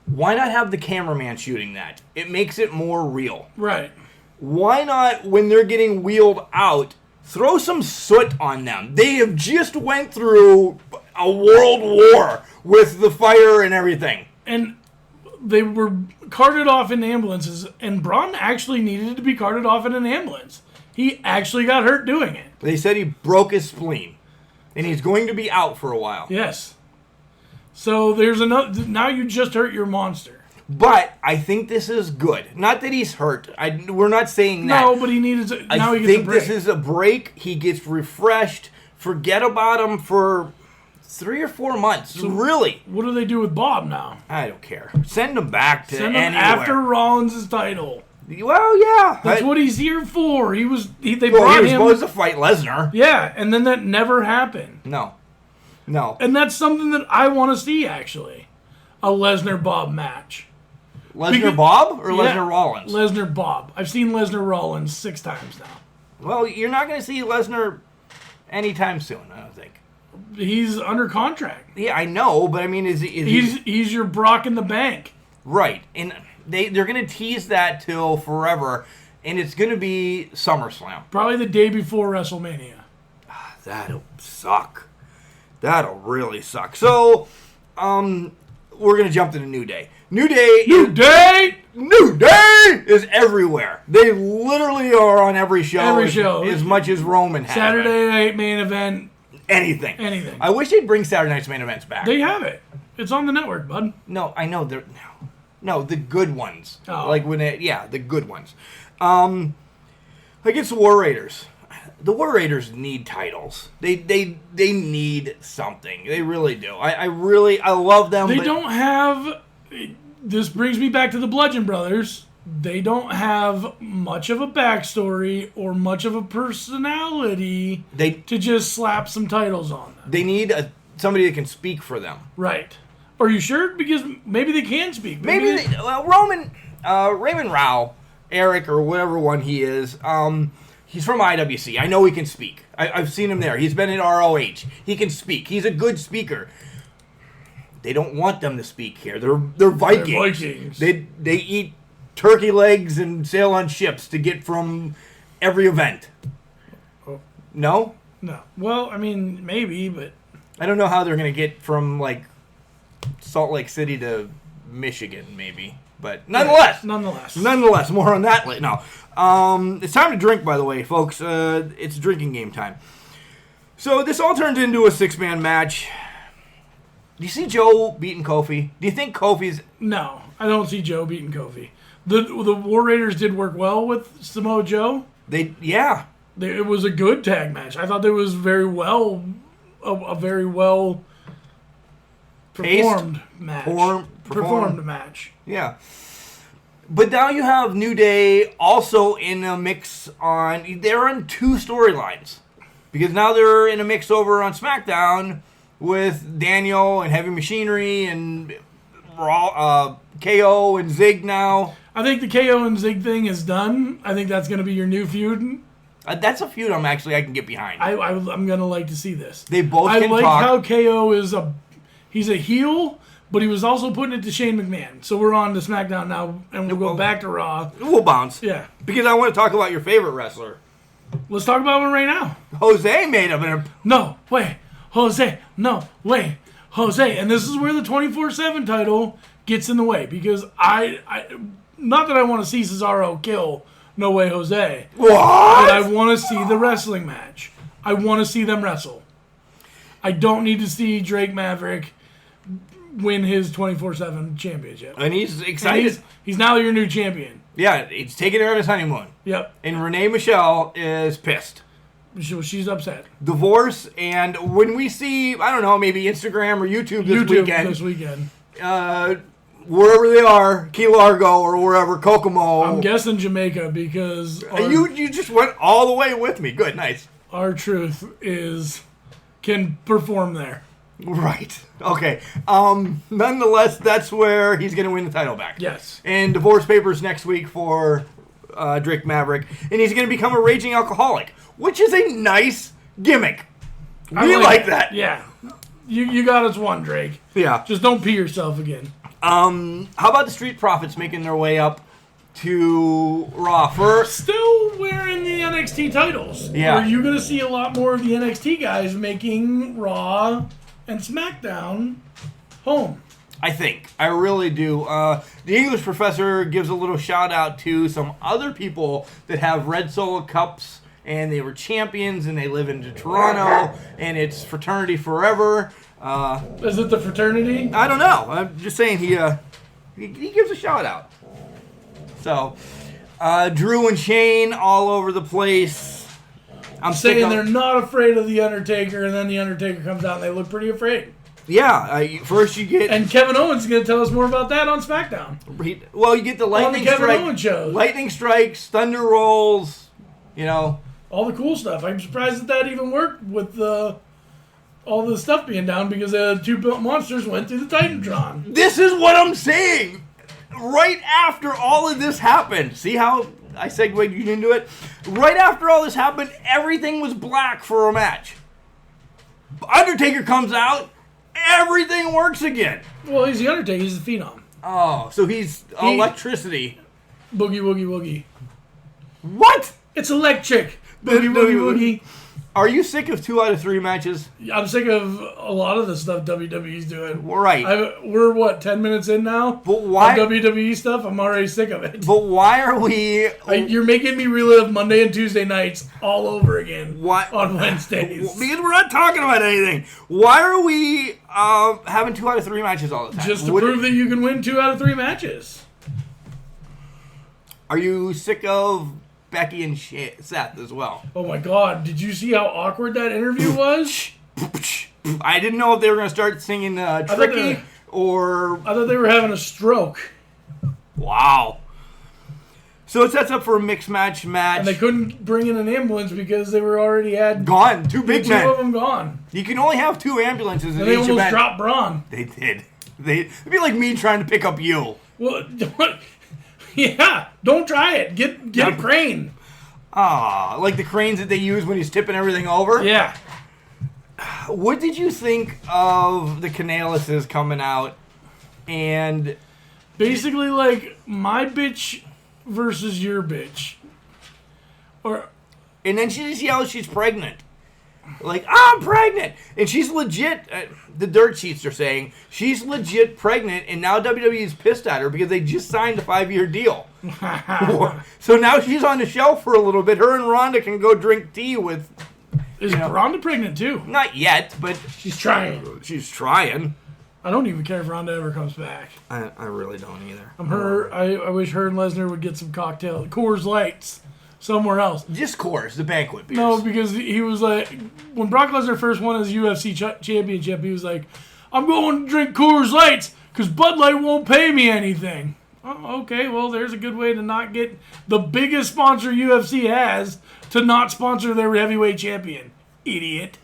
Why not have the cameraman shooting that? It makes it more real. Right. Why not, when they're getting wheeled out, throw some soot on them? They have just went through a world war with the fire and everything. And they were carted off in ambulances, and Braun actually needed to be carted off in an ambulance. He actually got hurt doing it. They said he broke his spleen, and he's going to be out for a while. Yes. So there's another. Now you just hurt your monster. But I think this is good. Not that he's hurt. We're not saying that. No, but he needed to. Now he gets a break. I think this is a break. He gets refreshed. Forget about him for 3 or 4 months. So really. What do they do with Bob now? I don't care. Send him back to Send him anywhere. after Rollins' title. Well, yeah. That's what he's here for. They brought he was him supposed to fight Lesnar. Yeah, and then that never happened. No. And that's something that I want to see, actually. A Lesnar-Bob match. Lesnar-Bob or Lesnar-Rollins? Lesnar-Bob. I've seen Lesnar-Rollins 6 times now. Well, you're not going to see Lesnar anytime soon, I don't think. He's under contract. Yeah, I know, but I mean, he's your Brock in the bank. Right. And they're going to tease that till forever, and it's going to be SummerSlam. Probably the day before WrestleMania. That'll suck. That'll really suck. So, we're going to jump to the New Day. New Day is everywhere. They literally are on every show. As much as Roman has. Saturday night main event. Anything. I wish they'd bring Saturday night's main events back. They have it. It's on the network, bud. No, I know. No, the good ones. Oh. Like the good ones. Against the War Raiders. The War Raiders need titles. They need something. They really do. I love them. They don't have. This brings me back to the Bludgeon Brothers. They don't have much of a backstory or much of a personality to just slap some titles on them. They need somebody that can speak for them. Right. Are you sure? Because maybe they can speak. Raymond Rao, Eric, or whatever one he is, he's from IWC. I know he can speak. I've seen him there. He's been in ROH. He can speak. He's a good speaker. They don't want them to speak here. They're Vikings. They eat turkey legs and sail on ships to get from every event. Oh. No? No. Well, I mean, maybe, but I don't know how they're going to get from like Salt Lake City to Michigan, maybe. But nonetheless. More on that later. No. It's time to drink, by the way, folks. It's drinking game time. So this all turns into a 6-man match. Do you see Joe beating Kofi? Do you think Kofi's... No, I don't see Joe beating Kofi. The War Raiders did work well with Samoa Joe. It was a good tag match. I thought there was a very well performed match. Performed match. Yeah. But now you have New Day also in a mix on... They're on 2 storylines. Because now they're in a mix over on SmackDown with Daniel and Heavy Machinery and KO and Zig now. I think the KO and Zig thing is done. I think that's going to be your new feud. That's a feud I can get behind. I'm going to like to see this. They both can like talk. how KO is he's a heel, but he was also putting it to Shane McMahon. So we're on to SmackDown now, and we'll go back to Raw. We'll bounce. Yeah. Because I want to talk about your favorite wrestler. Let's talk about one right now. Jose made him. No, wait. Jose. No, wait. Jose. And this is where the 24/7 title gets in the way. Because I not that I want to see Cesaro kill No Way Jose. What? But I want to see the wrestling match. I want to see them wrestle. I don't need to see Drake Maverick win his 24/7 championship. And he's excited. And he's now your new champion. Yeah, he's taking her on his honeymoon. Yep. And Renee Michelle is pissed. She's upset. Divorce, and when we see, I don't know, maybe Instagram or YouTube this weekend. Wherever they are, Key Largo or wherever, Kokomo. I'm guessing Jamaica because... You just went all the way with me. Good, nice. R-Truth can perform there. Right. Okay. Nonetheless, that's where he's going to win the title back. Yes. And divorce papers next week for Drake Maverick. And he's going to become a raging alcoholic, which is a nice gimmick. We like that. Yeah. You got us one, Drake. Yeah. Just don't pee yourself again. How about the Street Profits making their way up to Raw? Still wearing the NXT titles. Yeah. Are you going to see a lot more of the NXT guys making Raw and SmackDown home? I think. I really do. The English Professor gives a little shout out to some other people that have Red Solo Cups and they were champions and they live in Toronto and it's fraternity forever. Is it the fraternity? I don't know. I'm just saying he gives a shout out. So, Drew and Shane all over the place. I'm saying they're not afraid of The Undertaker, and then The Undertaker comes out and they look pretty afraid. Yeah, first you get... And Kevin Owens is going to tell us more about that on SmackDown. Well, you get the lightning strike. Kevin Owens shows. Lightning strikes, thunder rolls, all the cool stuff. I'm surprised that even worked with all the stuff being down because the 2 built monsters went through the Titantron. This is what I'm saying. Right after all of this happened, see how I segued you into it? Right after all this happened, everything was black for a match. Undertaker comes out, everything works again. Well, he's the Undertaker. He's the Phenom. Oh, so he's electricity. Boogie, woogie, woogie. What? It's electric. Boogie, boogie, woogie. Are you sick of 2 out of 3 matches? I'm sick of a lot of the stuff WWE's doing. Right. We're, 10 minutes in now? But why? WWE stuff, I'm already sick of it. But why are we... You're making me relive Monday and Tuesday nights all over again. Why? On Wednesdays. Because we're not talking about anything. Why are we having 2 out of 3 matches all the time? Just to prove that you can win 2 out of 3 matches. Are you sick of Becky and Seth as well? Oh my God! Did you see how awkward that interview was? I didn't know if they were going to start singing Tricky or... I thought they were having a stroke. Wow. So it sets up for a mixed match. And they couldn't bring in an ambulance because they were already had... Gone. 2 big men. 2 of them gone. You can only have 2 ambulances in each event. They almost dropped Braun. They did. It'd be like me trying to pick up you. Well, yeah, don't try it. Get a crane. Like the cranes that they use when he's tipping everything over? Yeah. What did you think of the Canalises coming out and... Basically like my bitch versus your bitch. And then she just yells she's pregnant. Like, I'm pregnant! And she's legit, the dirt sheets are saying, she's legit pregnant, and now WWE's pissed at her because they just signed a 5-year deal. So now she's on the shelf for a little bit. Her and Rhonda can go drink tea with... Is Rhonda pregnant too? Not yet, but... She's trying. She's trying. I don't even care if Rhonda ever comes back. I really don't either. I wish her and Lesnar would get some cocktail, Coors Lights. Somewhere else. Just Coors, the banquet beers. No, because he was like, when Brock Lesnar first won his UFC championship, he was like, I'm going to drink Coors Lights because Bud Light won't pay me anything. Oh, okay, well, there's a good way to not get the biggest sponsor UFC has to not sponsor their heavyweight champion. Idiot.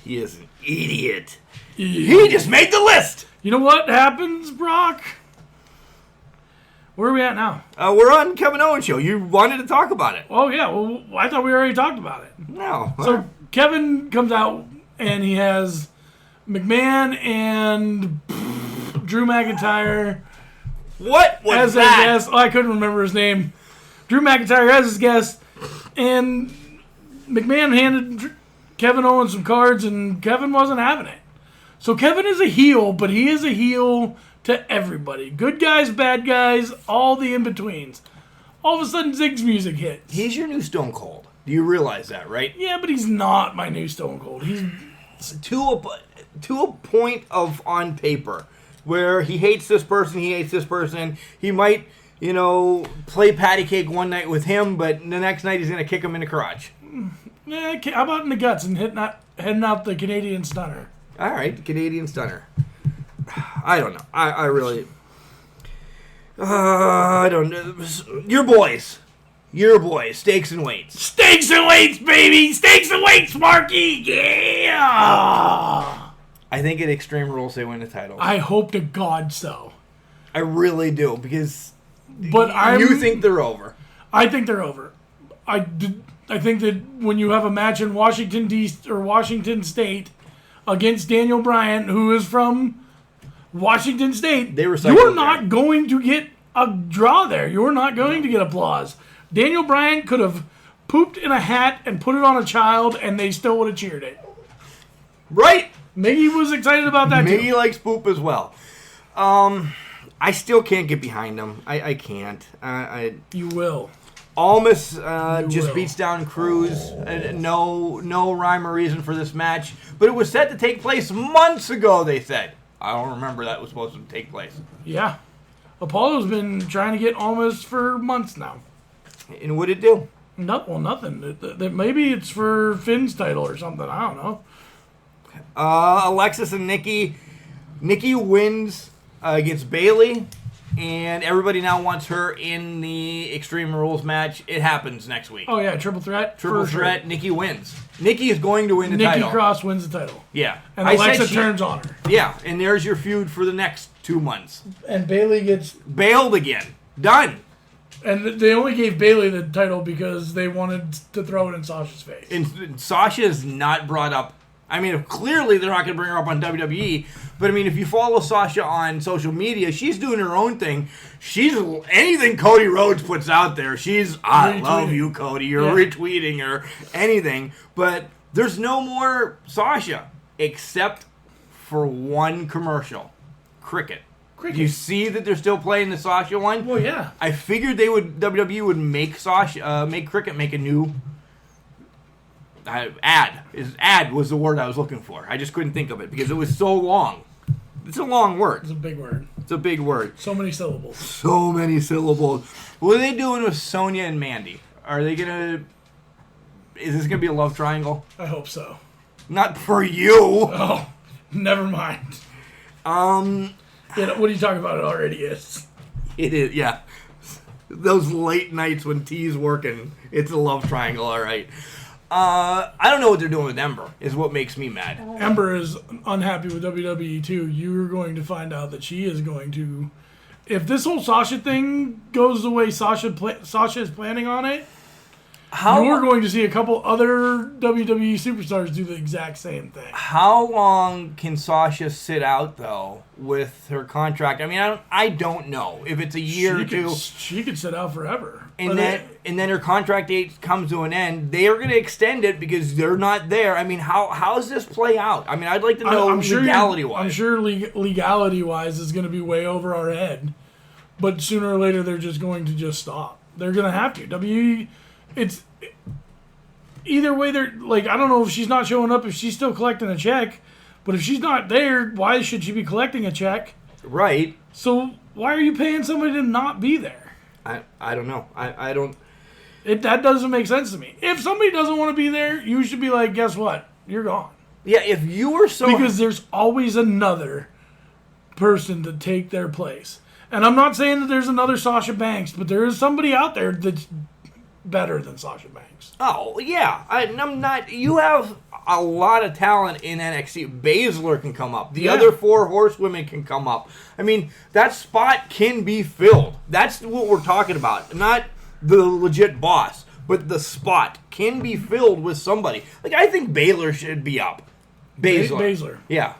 He is an idiot. He just made the list. You know what happens, Brock? Where are we at now? We're on Kevin Owens' show. You wanted to talk about it. Oh, yeah. Well, I thought we already talked about it. No. So Kevin comes out, and he has McMahon and Drew McIntyre What was as that? a guest. Oh, I couldn't remember his name. Drew McIntyre as his guest, and McMahon handed Kevin Owens some cards, and Kevin wasn't having it. So Kevin is a heel, but he is a heel to everybody. Good guys, bad guys, all the in-betweens. All of a sudden, Zig's music hits. He's your new Stone Cold. Do you realize that, right? Yeah, but he's not my new Stone Cold. He's To a point of on paper where he hates this person, he hates this person. He might, play patty cake one night with him, but the next night he's going to kick him in the crotch. how about in the guts and heading out the Canadian Stunner? All right, Canadian Stunner. I don't know. I really... I don't know. Your boys, Stakes and Weights. Stakes and weights, baby! Stakes and weights, Marky! Yeah! I think at Extreme Rules they win the title. I hope to God so. I really do, because But you think they're over. I think they're over. I think that when you have a match in Washington Washington State against Daniel Bryan, who is from Washington State, you're not going to get a draw there. You're not going to get applause. Daniel Bryan could have pooped in a hat and put it on a child, and they still would have cheered it. Right? Miggy was excited about that too. Miggy likes poop as well. I still can't get behind him. I can't. You will. Almas You will. beats down Cruz. No rhyme or reason for this match. But it was set to take place months ago, they said. I don't remember that was supposed to take place. Yeah. Apollo's been trying to get Almas for months now. And what did it do? Nothing. Maybe it's for Finn's title or something. I don't know. Alexis and Nikki. Nikki wins against Bayley. And everybody now wants her in the Extreme Rules match. It happens next week. Oh, yeah, triple threat? Triple threat, Nikki wins. Nikki is going to win the title. Nikki Cross wins the title. Yeah. And Alexa turns on her. Yeah, and there's your feud for the next 2 months. And Bayley gets... Bailed again. Done. And they only gave Bayley the title because they wanted to throw it in Sasha's face. And Sasha is not brought up. I mean, clearly they're not going to bring her up on WWE. But, I mean, if you follow Sasha on social media, she's doing her own thing. Anything Cody Rhodes puts out there, I love you, Cody. You're retweeting her, anything. But there's no more Sasha except for one commercial. Cricket. Do you see that they're still playing the Sasha one? Well, yeah. I figured WWE would make Cricket make a new... ad was the word I was looking for. I just couldn't think of it because it was so long. It's a long word. It's a big word. It's a big word. So many syllables. So many syllables. What are they doing with Sonya and Mandy? Are they gonna... Is this gonna be a love triangle? I hope so. Not for you. Oh, never mind. Yeah, what are you talking about? It already is. It is, yeah. Those late nights when T's working, it's a love triangle, all right. I don't know what they're doing with Ember, is what makes me mad. Ember is unhappy with WWE too. You're going to find out that she is going to... If this whole Sasha thing goes the way Sasha is planning on it, you're going to see a couple other WWE superstars do the exact same thing. How long can Sasha sit out, though, with her contract? I mean, I don't know. If it's a year or two... She could sit out forever. And then her contract date comes to an end. They are going to extend it because they're not there. I mean, how does this play out? I mean, I'd like to know legality-wise. I'm sure legality-wise is going to be way over our head. But sooner or later, they're just going to just stop. They're going to have to. WWE... It's either way. They're like, I don't know if she's not showing up, if she's still collecting a check, but if she's not there, why should she be collecting a check? Right. So why are you paying somebody to not be there? I don't know. I don't. That doesn't make sense to me. If somebody doesn't want to be there, you should be like, guess what? You're gone. Yeah. If you were so because there's always another person to take their place. And I'm not saying that there's another Sasha Banks, but there is somebody out there that's better than Sasha Banks. Oh, yeah. I'm not... You have a lot of talent in NXT. Baszler can come up. The other 4 horsewomen can come up. I mean, that spot can be filled. That's what we're talking about. Not the legit boss, but the spot can be filled with somebody. Like, I think Baszler should be up. Baszler. Yeah.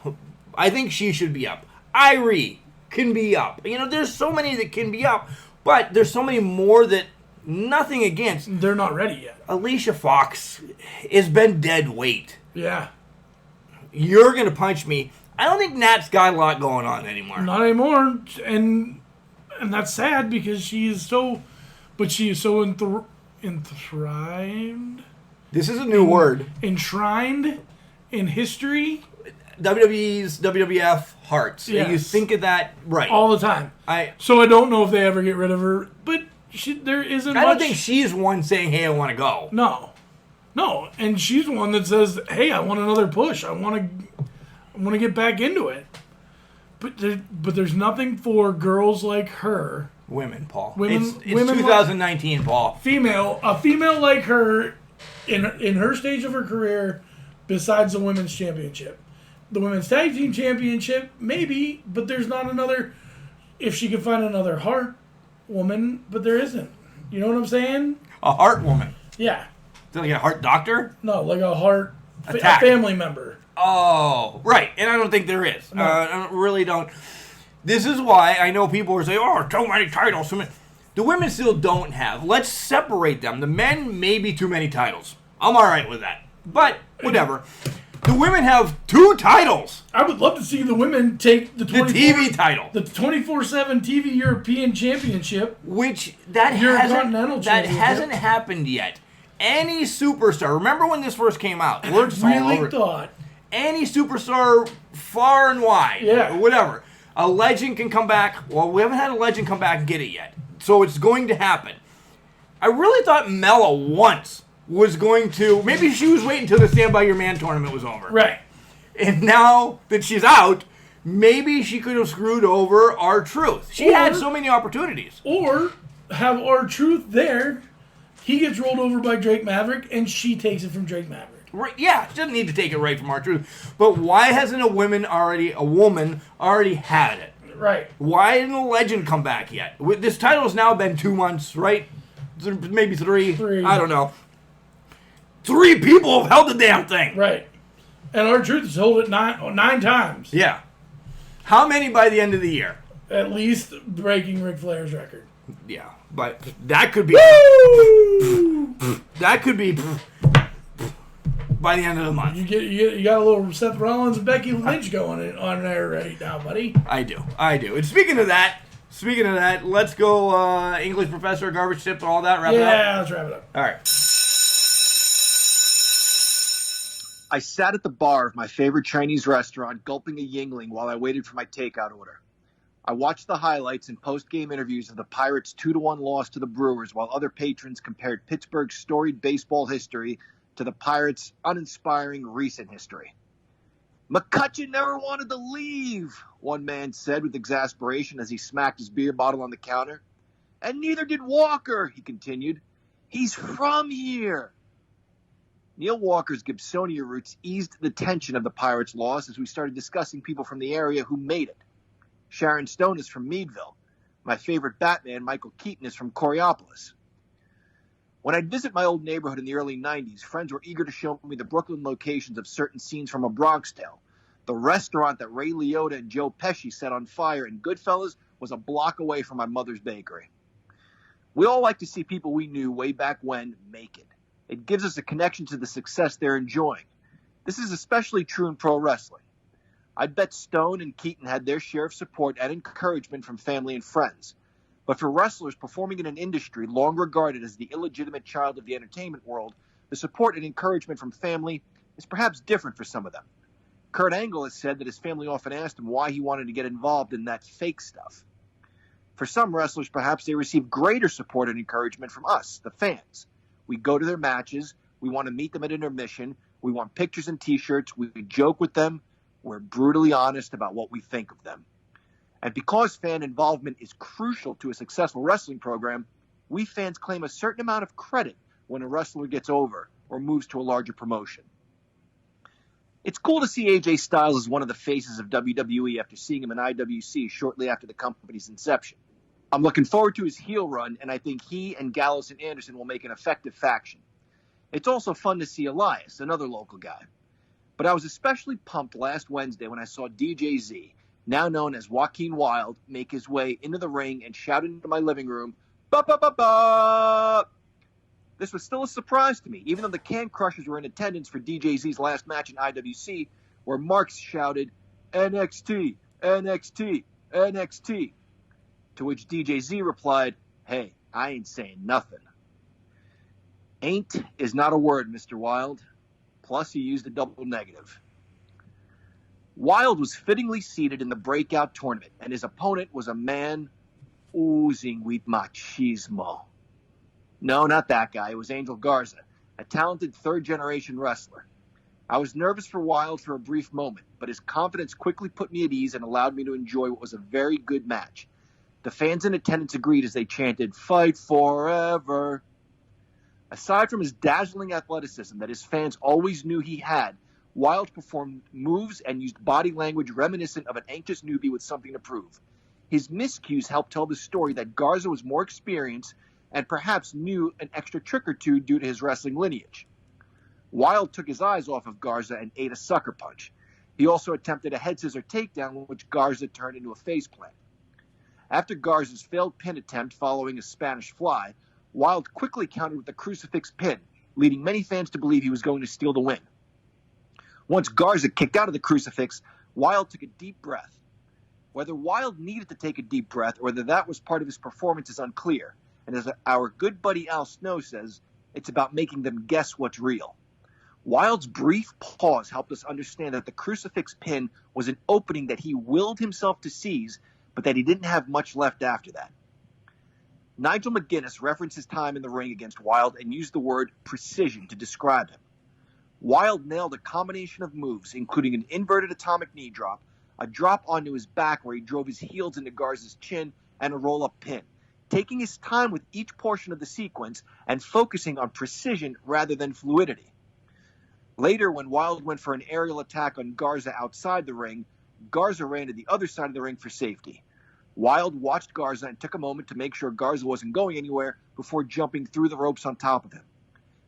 I think she should be up. Irie can be up. You know, there's so many that can be up, but there's so many more that nothing against. They're not ready yet. Alicia Fox has been dead weight. Yeah. You're going to punch me. I don't think Nat's got a lot going on anymore. Not anymore. And that's sad because she is so... But she is so enthrined. This is a new word. Enshrined in history. WWE's WWF hearts. Yes. You think of that right. All the time. So I don't know if they ever get rid of her. But there isn't I don't think she's one saying, hey, I want to go. No. And she's one that says, hey, I want another push. I want to get back into it. But there's nothing for girls like her. Women, Paul. Women, It's 2019, Paul. A female like her in her stage of her career besides the women's championship. The women's tag team championship, maybe, but there's not another, if she could find another heart woman, but there isn't. You know what I'm saying? A heart woman. Yeah. Is that like a heart doctor? No, like a heart, a family member. Oh, right. And I don't think there is. No. I really don't. This is why I know people are saying, oh, too many titles. The women still don't have. Let's separate them. The men, maybe too many titles. I'm all right with that. But, whatever. The women have 2 titles. I would love to see the women take the TV title. The 24/7 TV European Championship. Which, that hasn't happened yet. Any superstar, remember when this first came out? I really thought. Any superstar far and wide, or whatever. A legend can come back. Well, we haven't had a legend come back and get it yet. So it's going to happen. I really thought Mella once was going to... Maybe she was waiting until the Stand By Your Man tournament was over. Right. And now that she's out, maybe she could have screwed over R-Truth. She had so many opportunities. Or have R-Truth there. He gets rolled over by Drake Maverick, and she takes it from Drake Maverick. Right, yeah, she doesn't need to take it right from R-Truth. But why hasn't a woman already had it? Right. Why didn't a legend come back yet? This title has now been 2 months, right? Maybe 3. I don't know. 3 people have held the damn thing. Right. And R-Truth has held it 9 times. Yeah. How many by the end of the year? At least breaking Ric Flair's record. Yeah, but that could be... That could be... by the end of the month. You got a little Seth Rollins and Becky Lynch going on there right now, buddy. I do. And speaking of that, let's go English professor, garbage tips, all that. Wrap it up? Yeah, let's wrap it up. All right. I sat at the bar of my favorite Chinese restaurant, gulping a Yingling while I waited for my takeout order. I watched the highlights and post-game interviews of the Pirates' 2-1 loss to the Brewers while other patrons compared Pittsburgh's storied baseball history to the Pirates' uninspiring recent history. McCutcheon never wanted to leave, one man said with exasperation as he smacked his beer bottle on the counter. And neither did Walker, he continued. He's from here. Neil Walker's Gibsonia roots eased the tension of the Pirates' loss as we started discussing people from the area who made it. Sharon Stone is from Meadville. My favorite Batman, Michael Keaton, is from Coriopolis. When I'd visit my old neighborhood in the early 90s, friends were eager to show me the Brooklyn locations of certain scenes from A Bronx Tale. The restaurant that Ray Liotta and Joe Pesci set on fire in Goodfellas was a block away from my mother's bakery. We all like to see people we knew way back when make it. It gives us a connection to the success they're enjoying. This is especially true in pro wrestling. I bet Stone and Keaton had their share of support and encouragement from family and friends. But for wrestlers performing in an industry long regarded as the illegitimate child of the entertainment world, the support and encouragement from family is perhaps different for some of them. Kurt Angle has said that his family often asked him why he wanted to get involved in that fake stuff. For some wrestlers, perhaps they receive greater support and encouragement from us, the fans. We go to their matches, we want to meet them at intermission, we want pictures and t-shirts, we joke with them, we're brutally honest about what we think of them. And because fan involvement is crucial to a successful wrestling program, we fans claim a certain amount of credit when a wrestler gets over or moves to a larger promotion. It's cool to see AJ Styles as one of the faces of WWE after seeing him in IWC shortly after the company's inception. I'm looking forward to his heel run, and I think he and Gallows and Anderson will make an effective faction. It's also fun to see Elias, another local guy. But I was especially pumped last Wednesday when I saw DJZ, now known as Joaquin Wilde, make his way into the ring and shout into my living room, "Ba ba ba ba!" This was still a surprise to me, even though the Can Crushers were in attendance for DJZ's last match in IWC, where Marks shouted, "NXT, NXT, NXT." To which DJZ replied, "Hey, I ain't saying nothing." Ain't is not a word, Mr. Wilde. Plus, he used a double negative. Wilde was fittingly seated in the breakout tournament, and his opponent was a man oozing with machismo. No, not that guy. It was Angel Garza, a talented third-generation wrestler. I was nervous for Wilde for a brief moment, but his confidence quickly put me at ease and allowed me to enjoy what was a very good match. The fans in attendance agreed as they chanted, "Fight forever." Aside from his dazzling athleticism that his fans always knew he had, Wilde performed moves and used body language reminiscent of an anxious newbie with something to prove. His miscues helped tell the story that Garza was more experienced and perhaps knew an extra trick or two due to his wrestling lineage. Wilde took his eyes off of Garza and ate a sucker punch. He also attempted a head scissor takedown, which Garza turned into a faceplant. After Garza's failed pin attempt following a Spanish fly, Wilde quickly countered with a crucifix pin, leading many fans to believe he was going to steal the win. Once Garza kicked out of the crucifix, Wilde took a deep breath. Whether Wilde needed to take a deep breath or whether that was part of his performance is unclear, and as our good buddy Al Snow says, it's about making them guess what's real. Wilde's brief pause helped us understand that the crucifix pin was an opening that he willed himself to seize, but that he didn't have much left after that. Nigel McGuinness referenced his time in the ring against Wilde and used the word precision to describe him. Wilde nailed a combination of moves, including an inverted atomic knee drop, a drop onto his back where he drove his heels into Garza's chin, and a roll-up pin, taking his time with each portion of the sequence and focusing on precision rather than fluidity. Later, when Wilde went for an aerial attack on Garza outside the ring, Garza ran to the other side of the ring for safety. Wilde watched Garza and took a moment to make sure Garza wasn't going anywhere before jumping through the ropes on top of him.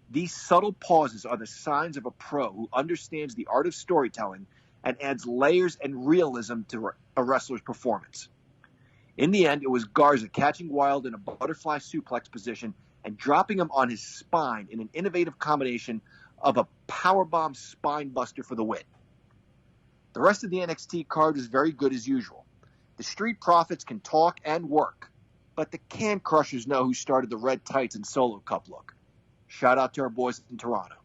These subtle pauses are the signs of a pro who understands the art of storytelling and adds layers and realism to a wrestler's performance. In the end, it was Garza catching Wilde in a butterfly suplex position and dropping him on his spine in an innovative combination of a powerbomb spine buster for the win. The rest of the NXT card was very good as usual. The Street Profits can talk and work, but the Can Crushers know who started the red tights and Solo Cup look. Shout out to our boys in Toronto.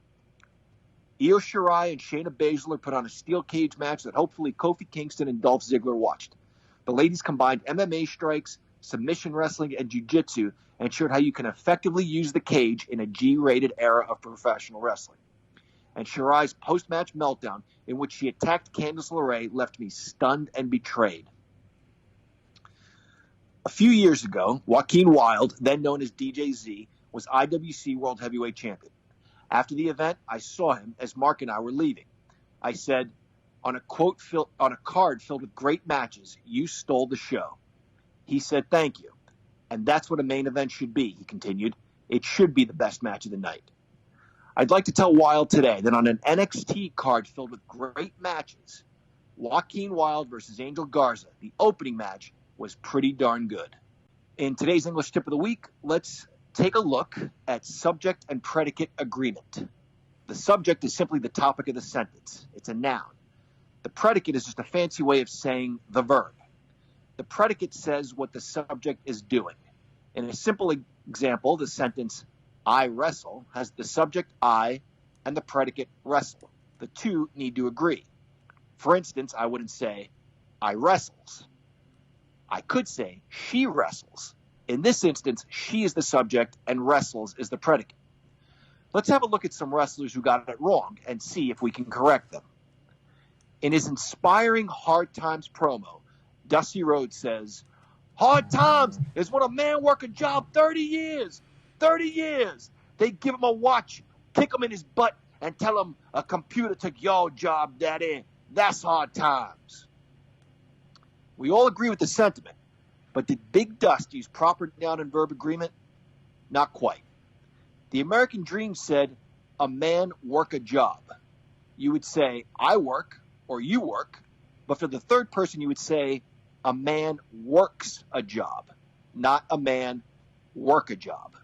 Io Shirai and Shayna Baszler put on a steel cage match that hopefully Kofi Kingston and Dolph Ziggler watched. The ladies combined MMA strikes, submission wrestling, and jiu-jitsu and showed how you can effectively use the cage in a G-rated era of professional wrestling. And Shirai's post-match meltdown, in which she attacked Candice LeRae, left me stunned and betrayed. A few years ago, Joaquin Wilde, then known as DJZ, was IWC World Heavyweight Champion. After the event, I saw him as Mark and I were leaving. I said, on a card filled with great matches, you stole the show. He said, thank you. And that's what a main event should be, he continued. It should be the best match of the night. I'd like to tell Wilde today that on an NXT card filled with great matches, Joaquin Wilde versus Angel Garza, the opening match, was pretty darn good. In today's English Tip of the Week, let's take a look at subject and predicate agreement. The subject is simply the topic of the sentence. It's a noun. The predicate is just a fancy way of saying the verb. The predicate says what the subject is doing. In a simple example, the sentence, I wrestle, has the subject I and the predicate wrestle. The two need to agree. For instance, I wouldn't say, I wrestles. I could say, she wrestles. In this instance, she is the subject and wrestles is the predicate. Let's have a look at some wrestlers who got it wrong and see if we can correct them. In his inspiring Hard Times promo, Dusty Rhodes says, hard times is when a man work a job 30 years. 30 years. They give him a watch, kick him in his butt, and tell him a computer took your job, daddy. That's hard times. We all agree with the sentiment, but did Big Dusty's proper noun and verb agreement? Not quite. The American dream said, a man work a job. You would say, I work, or you work, but for the third person, you would say, a man works a job, not a man work a job.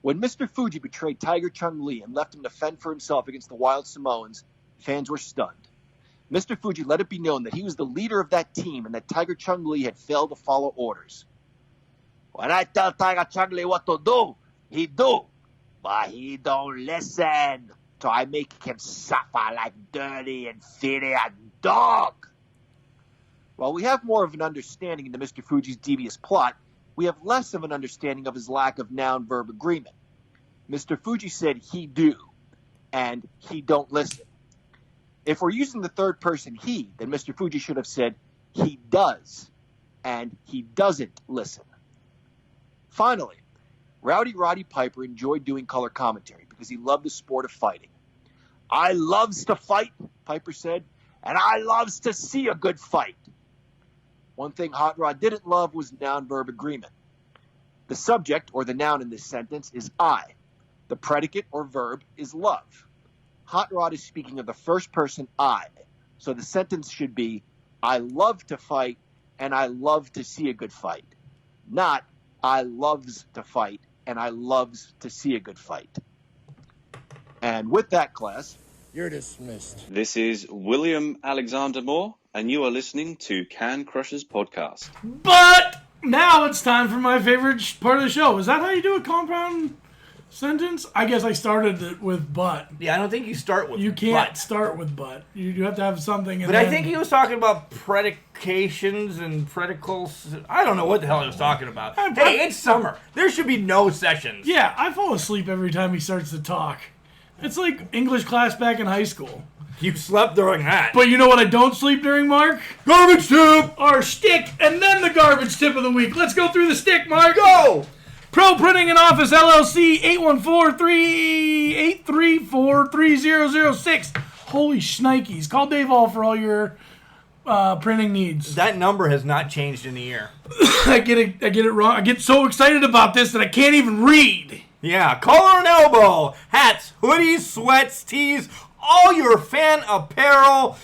When Mr. Fuji betrayed Tiger Chung-Lee and left him to fend for himself against the Wild Samoans, fans were stunned. Mr. Fuji let it be known that he was the leader of that team and that Tiger Chung-Lee had failed to follow orders. When I tell Tiger Chung-Lee what to do, he do, but he don't listen. So I make him suffer like dirty, inferior dog. While we have more of an understanding into Mr. Fuji's devious plot, we have less of an understanding of his lack of noun-verb agreement. Mr. Fuji said he do, and he don't listen. If we're using the third person he, then Mr. Fuji should have said he does, and he doesn't listen. Finally, Rowdy Roddy Piper enjoyed doing color commentary because he loved the sport of fighting. I loves to fight, Piper said, and I loves to see a good fight. One thing Hot Rod didn't love was noun-verb agreement. The subject, or the noun in this sentence, is I. The predicate, or verb, is love. Hot Rod is speaking of the first person I, so the sentence should be, I love to fight, and I love to see a good fight. Not, I loves to fight, and I loves to see a good fight. And with that, class, you're dismissed. This is William Alexander Moore, and you are listening to Can Crushers Podcast. But now it's time for my favorite part of the show. Is that how you do a compound sentence? I guess I started it with but. Yeah, I don't think you start with You can't but. start with but. You have to have something. But I think he was talking about predications and predicals. I don't know what the hell he was talking about. Hey, it's summer. There should be no sessions. Yeah, I fall asleep every time he starts to talk. It's like English class back in high school. You slept during that. But you know what I don't sleep during, Mark? Garbage tip! Our stick, and then the garbage tip of the week. Let's go through the stick, Mark. Go! Pro Printing and Office, LLC, 814-834-3006. Holy shnikes. Call Dave Hall for all your printing needs. That number has not changed in a year. I get it wrong. I get so excited about this that I can't even read. Yeah, collar and elbow, hats, hoodies, sweats, tees, all your fan apparel,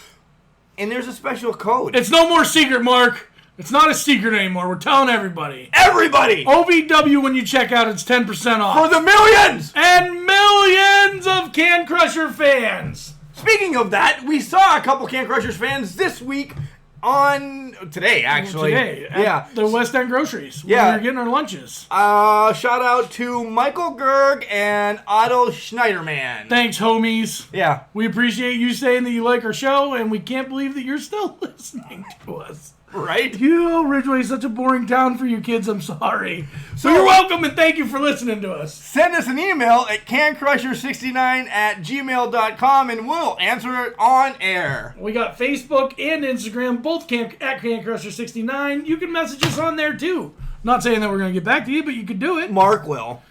and there's a special code. It's no more secret, Mark. It's not a secret anymore. We're telling everybody. Everybody! OVW, when you check out, it's 10% off. For the millions! And millions of Can Crusher fans. Speaking of that, we saw a couple Can Crushers fans this week today, actually. At the West End Groceries. Yeah. We were getting our lunches. Shout out to Michael Gerg and Otto Schneiderman. Thanks, homies. Yeah. We appreciate you saying that you like our show, and we can't believe that you're still listening to us. Right? Ridgeway is such a boring town for you kids. I'm sorry. So you're welcome, and thank you for listening to us. Send us an email at cancrusher69@gmail.com, and we'll answer it on air. We got Facebook and Instagram, both at CanCrusher69. You can message us on there, too. Not saying that we're going to get back to you, but you could do it. Mark will.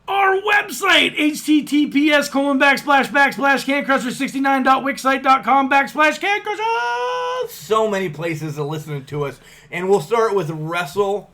Our website, https://cancrusher69.wixsite.com/cancrusher. So many places to listen to us. And we'll start with Wrestle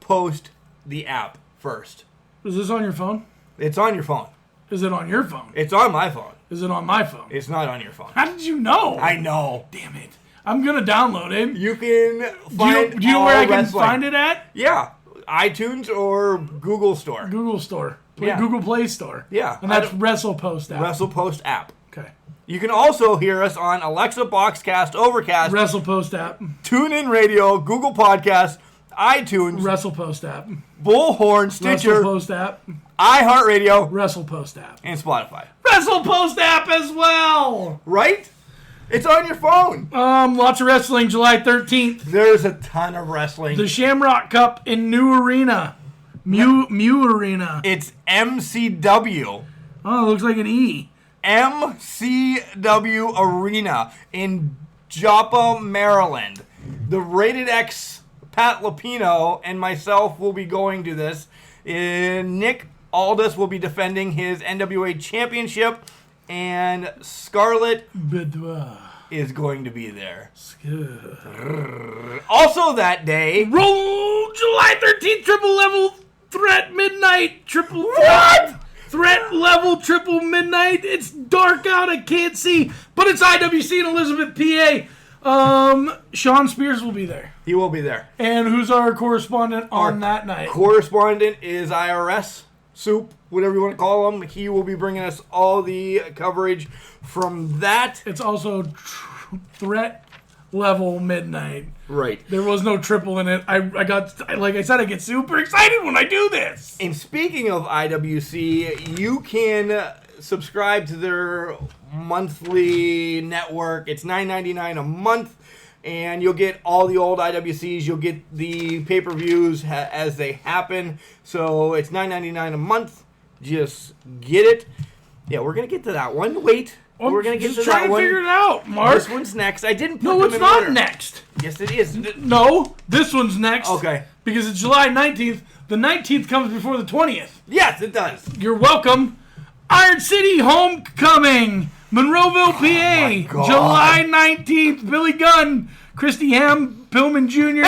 Post the app first. Is this on your phone? It's on your phone. Is it on your phone? It's on my phone. Is it on my phone? It's not on your phone. How did you know? I know. Damn it. I'm going to download it. You can find Do you know where I can wrestling. find it at? Yeah. iTunes or Google Store. Google Store. Yeah. Google Play Store. Yeah. And that's WrestlePost app. WrestlePost app. Okay. You can also hear us on Alexa, Boxcast, Overcast, WrestlePost app. TuneIn Radio, Google Podcast, iTunes, WrestlePost app. Bullhorn, Stitcher, WrestlePost app. iHeartRadio, WrestlePost app. and Spotify. WrestlePost app as well. Right? It's on your phone. Lots of wrestling July 13th. There's a ton of wrestling. The Shamrock Cup in New Arena. Mew Arena. It's MCW. Oh, it looks like an E. MCW Arena in Joppa, Maryland. The Rated X Pat Lapino and myself will be going to this. Nick Aldis will be defending his NWA championship, and Scarlett is going to be there. Also that day, roll July 13th, triple level threat midnight. Threat level triple midnight. It's dark out. I can't see, but it's IWC in Elizabeth, PA. Sean Spears will be there. He will be there. And who's our correspondent on that night? Correspondent is IRS Soup, whatever you want to call him. He will be bringing us all the coverage from that. It's also threat level midnight. Right. There was no triple in it. Like I said, I get super excited when I do this. And speaking of IWC, you can subscribe to their monthly network. It's $9.99 a month, and you'll get all the old IWCs. You'll get the pay-per-views as they happen. So it's $9.99 a month. Just get it. Yeah, we're going to get to that one. Wait. We're going to get to that one. Just trying to figure it out, Mark. This one's next. I didn't put No, them it's in not order. next. Yes, it is. No, this one's next. Okay. Because it's July 19th. The 19th comes before the 20th. Yes, it does. You're welcome. Iron City Homecoming, Monroeville, PA, God. July 19th. Billy Gunn, Christy Ham, Pillman Jr.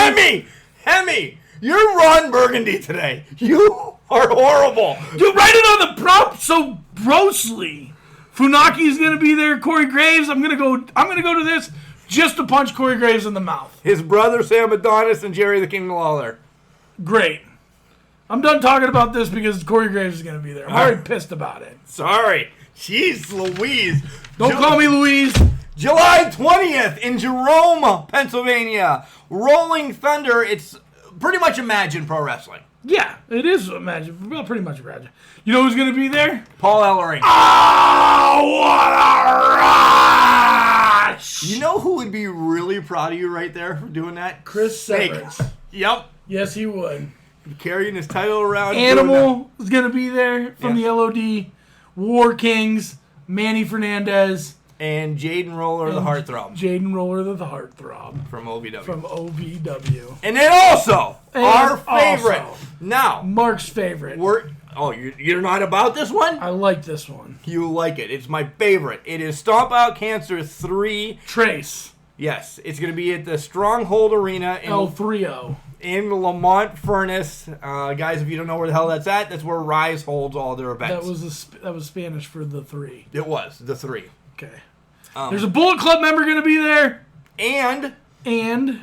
Hemi, you're Ron Burgundy today. You are horrible. You write it on the prop so grossly. Funaki's gonna be there. Corey Graves. I'm gonna go to this just to punch Corey Graves in the mouth. His brother Sam Adonis and Jerry the King Lawler. Great. I'm done talking about this because Corey Graves is gonna be there. I'm already pissed about it. Sorry. Jeez Louise. Don't call me Louise. July 20th in Jerome, Pennsylvania. Rolling Thunder. It's pretty much Imagine Pro Wrestling. Yeah, it is Imagine. Well, pretty much Imagine. You know who's going to be there? Paul Ellering. Oh, what a rush! You know who would be really proud of you right there for doing that? Chris Severance. Yep. Yes, he would. Carrying his title around. Animal is going to be there from the LOD. War Kings, Manny Fernandez. And Jaden Roller, the Heartthrob. Jaden Roller, the Heartthrob. From OVW. From OVW. And then also, our favorite. Now. Mark's favorite. You're not about this one? I like this one. You like it. It's my favorite. It is Stomp Out Cancer 3. Trace. Yes. It's going to be at the Stronghold Arena in L30. In Lamont Furnace. Guys, if you don't know where the hell that's at, that's where Rise holds all their events. That was Spanish for the 3. It was, the 3. Okay. There's a Bullet Club member going to be there. And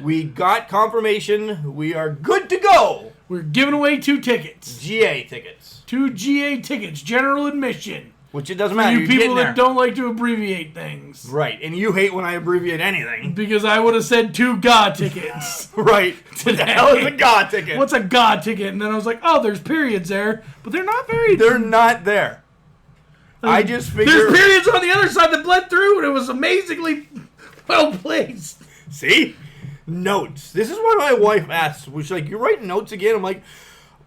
we got confirmation. We are good to go. We're giving away 2 tickets. GA tickets. 2 GA tickets. General admission. Which it doesn't matter. You people that don't like to abbreviate things. Right. And you hate when I abbreviate anything. Because I would have said 2 GA tickets. Right. What the hell is a GA ticket? What's a GA ticket? And then I was like, oh, there's periods there. But they're not very... They're not there. I just figured... There's periods on the other side that bled through, and it was amazingly well placed. See? Notes. This is why my wife asks, she's like, you're writing notes again? I'm like,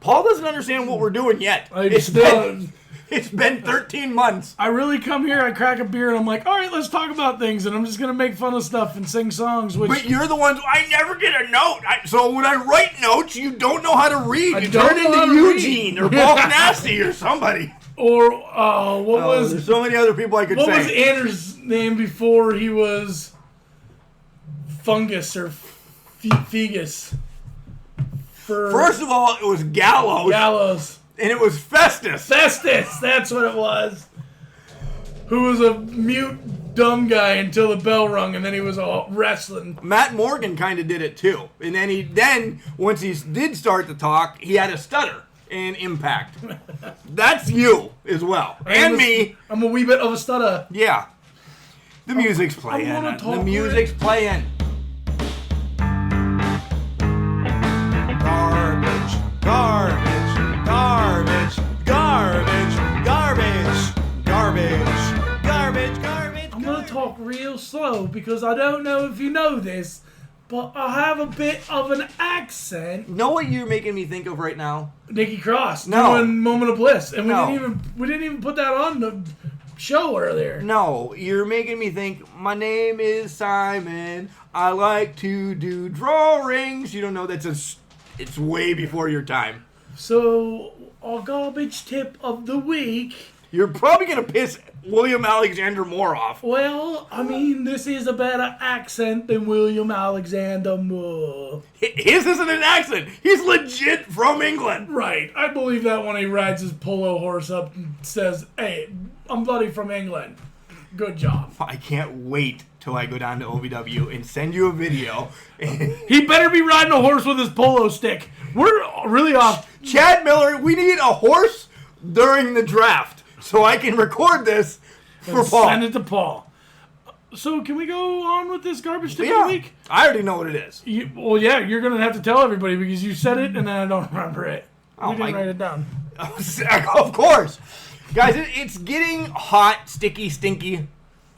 Paul doesn't understand what we're doing yet. It's been 13 months. I really come here, I crack a beer, and I'm like, all right, let's talk about things, and I'm just going to make fun of stuff and sing songs. But you're the ones, I never get a note. So when I write notes, you don't know how to read. You turn into Eugene or Paul Nasty or somebody. Or, there's so many other people I could say. What was Anders' name before he was Fungus or Fegus? First of all, it was Gallows. And it was Festus. That's what it was. Who was a mute, dumb guy until the bell rung, and then he was all wrestling. Matt Morgan kind of did it, too. And then once he did start to talk, he had a stutter. And Impact. That's you as well. And me. I'm a wee bit of a stutter. Yeah. The music's playing. The music's playing. Garbage. Garbage. Garbage. Garbage. Garbage. Garbage. Garbage. Garbage. I'm going to talk real slow because I don't know if you know this, but I have a bit of an accent. Know what you're making me think of right now? Nikki Cross doing Moment of Bliss, and we didn't even put that on the show earlier. No, you're making me think, my name is Simon. I like to do drawings. You don't know it's way before your time. So, our garbage tip of the week. You're probably going to piss William Alexander Moore off. Well, I mean, this is a better accent than William Alexander Moore. His isn't an accent. He's legit from England. Right. I believe that when he rides his polo horse up and says, hey, I'm bloody from England. Good job. I can't wait till I go down to OVW and send you a video. He better be riding a horse with his polo stick. We're really off. Chad Miller, we need a horse during the draft so I can record this for Paul. Send it to Paul. So can we go on with this garbage tip of the week? I already know what it is. Well, yeah, you're going to have to tell everybody because you said it and then I don't remember it. You didn't write it down. Of course. Guys, it's getting hot, sticky, stinky.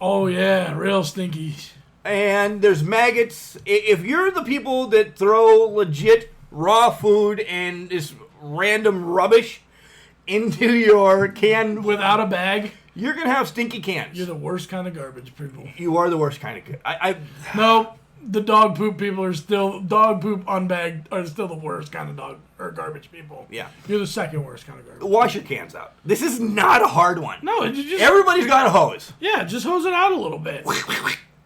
Oh, yeah, real stinky. And there's maggots. If you're the people that throw legit raw food and this random rubbish into your can without a bag, you're going to have stinky cans. You're the worst kind of garbage people. You are the worst kind of... No, the dog poop people are still... Dog poop unbagged are still the worst kind of dog or garbage people. Yeah. You're the second worst kind of garbage. Wash your cans out. This is not a hard one. No, it's just... Everybody's got a hose. Yeah, just hose it out a little bit.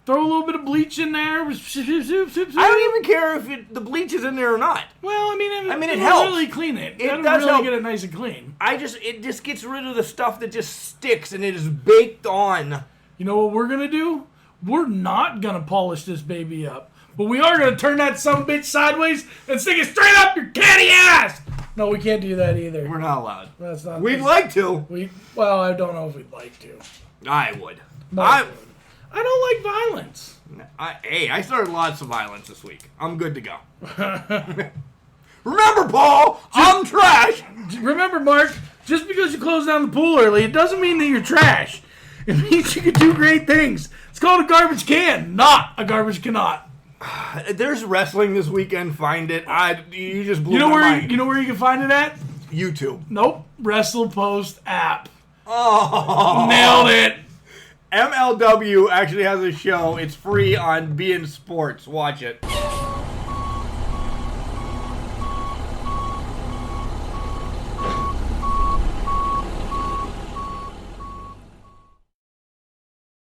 Throw a little bit of bleach in there. I don't even care if the bleach is in there or not. Well, I mean, it helps. Really clean it. It That'll does really help. get it nice and clean. It just gets rid of the stuff that just sticks and it is baked on. You know what we're gonna do? We're not gonna polish this baby up, but we are gonna turn that sumbitch sideways and stick it straight up your catty ass. No, we can't do that either. We're not allowed. That's not. We'd like to. Well, I don't know if we'd like to. I would. I don't like violence. I started lots of violence this week. I'm good to go. Remember, Paul, I'm trash. Remember, Mark, just because you close down the pool early, it doesn't mean that you're trash. It means you can do great things. It's called a garbage can, not a garbage cannot. There's wrestling this weekend. Find it. You just blew my mind. You know where you can find it at? YouTube. Nope. WrestlePost app. Oh. Nailed it. MLW actually has a show. It's free on beIN Sports. Watch it.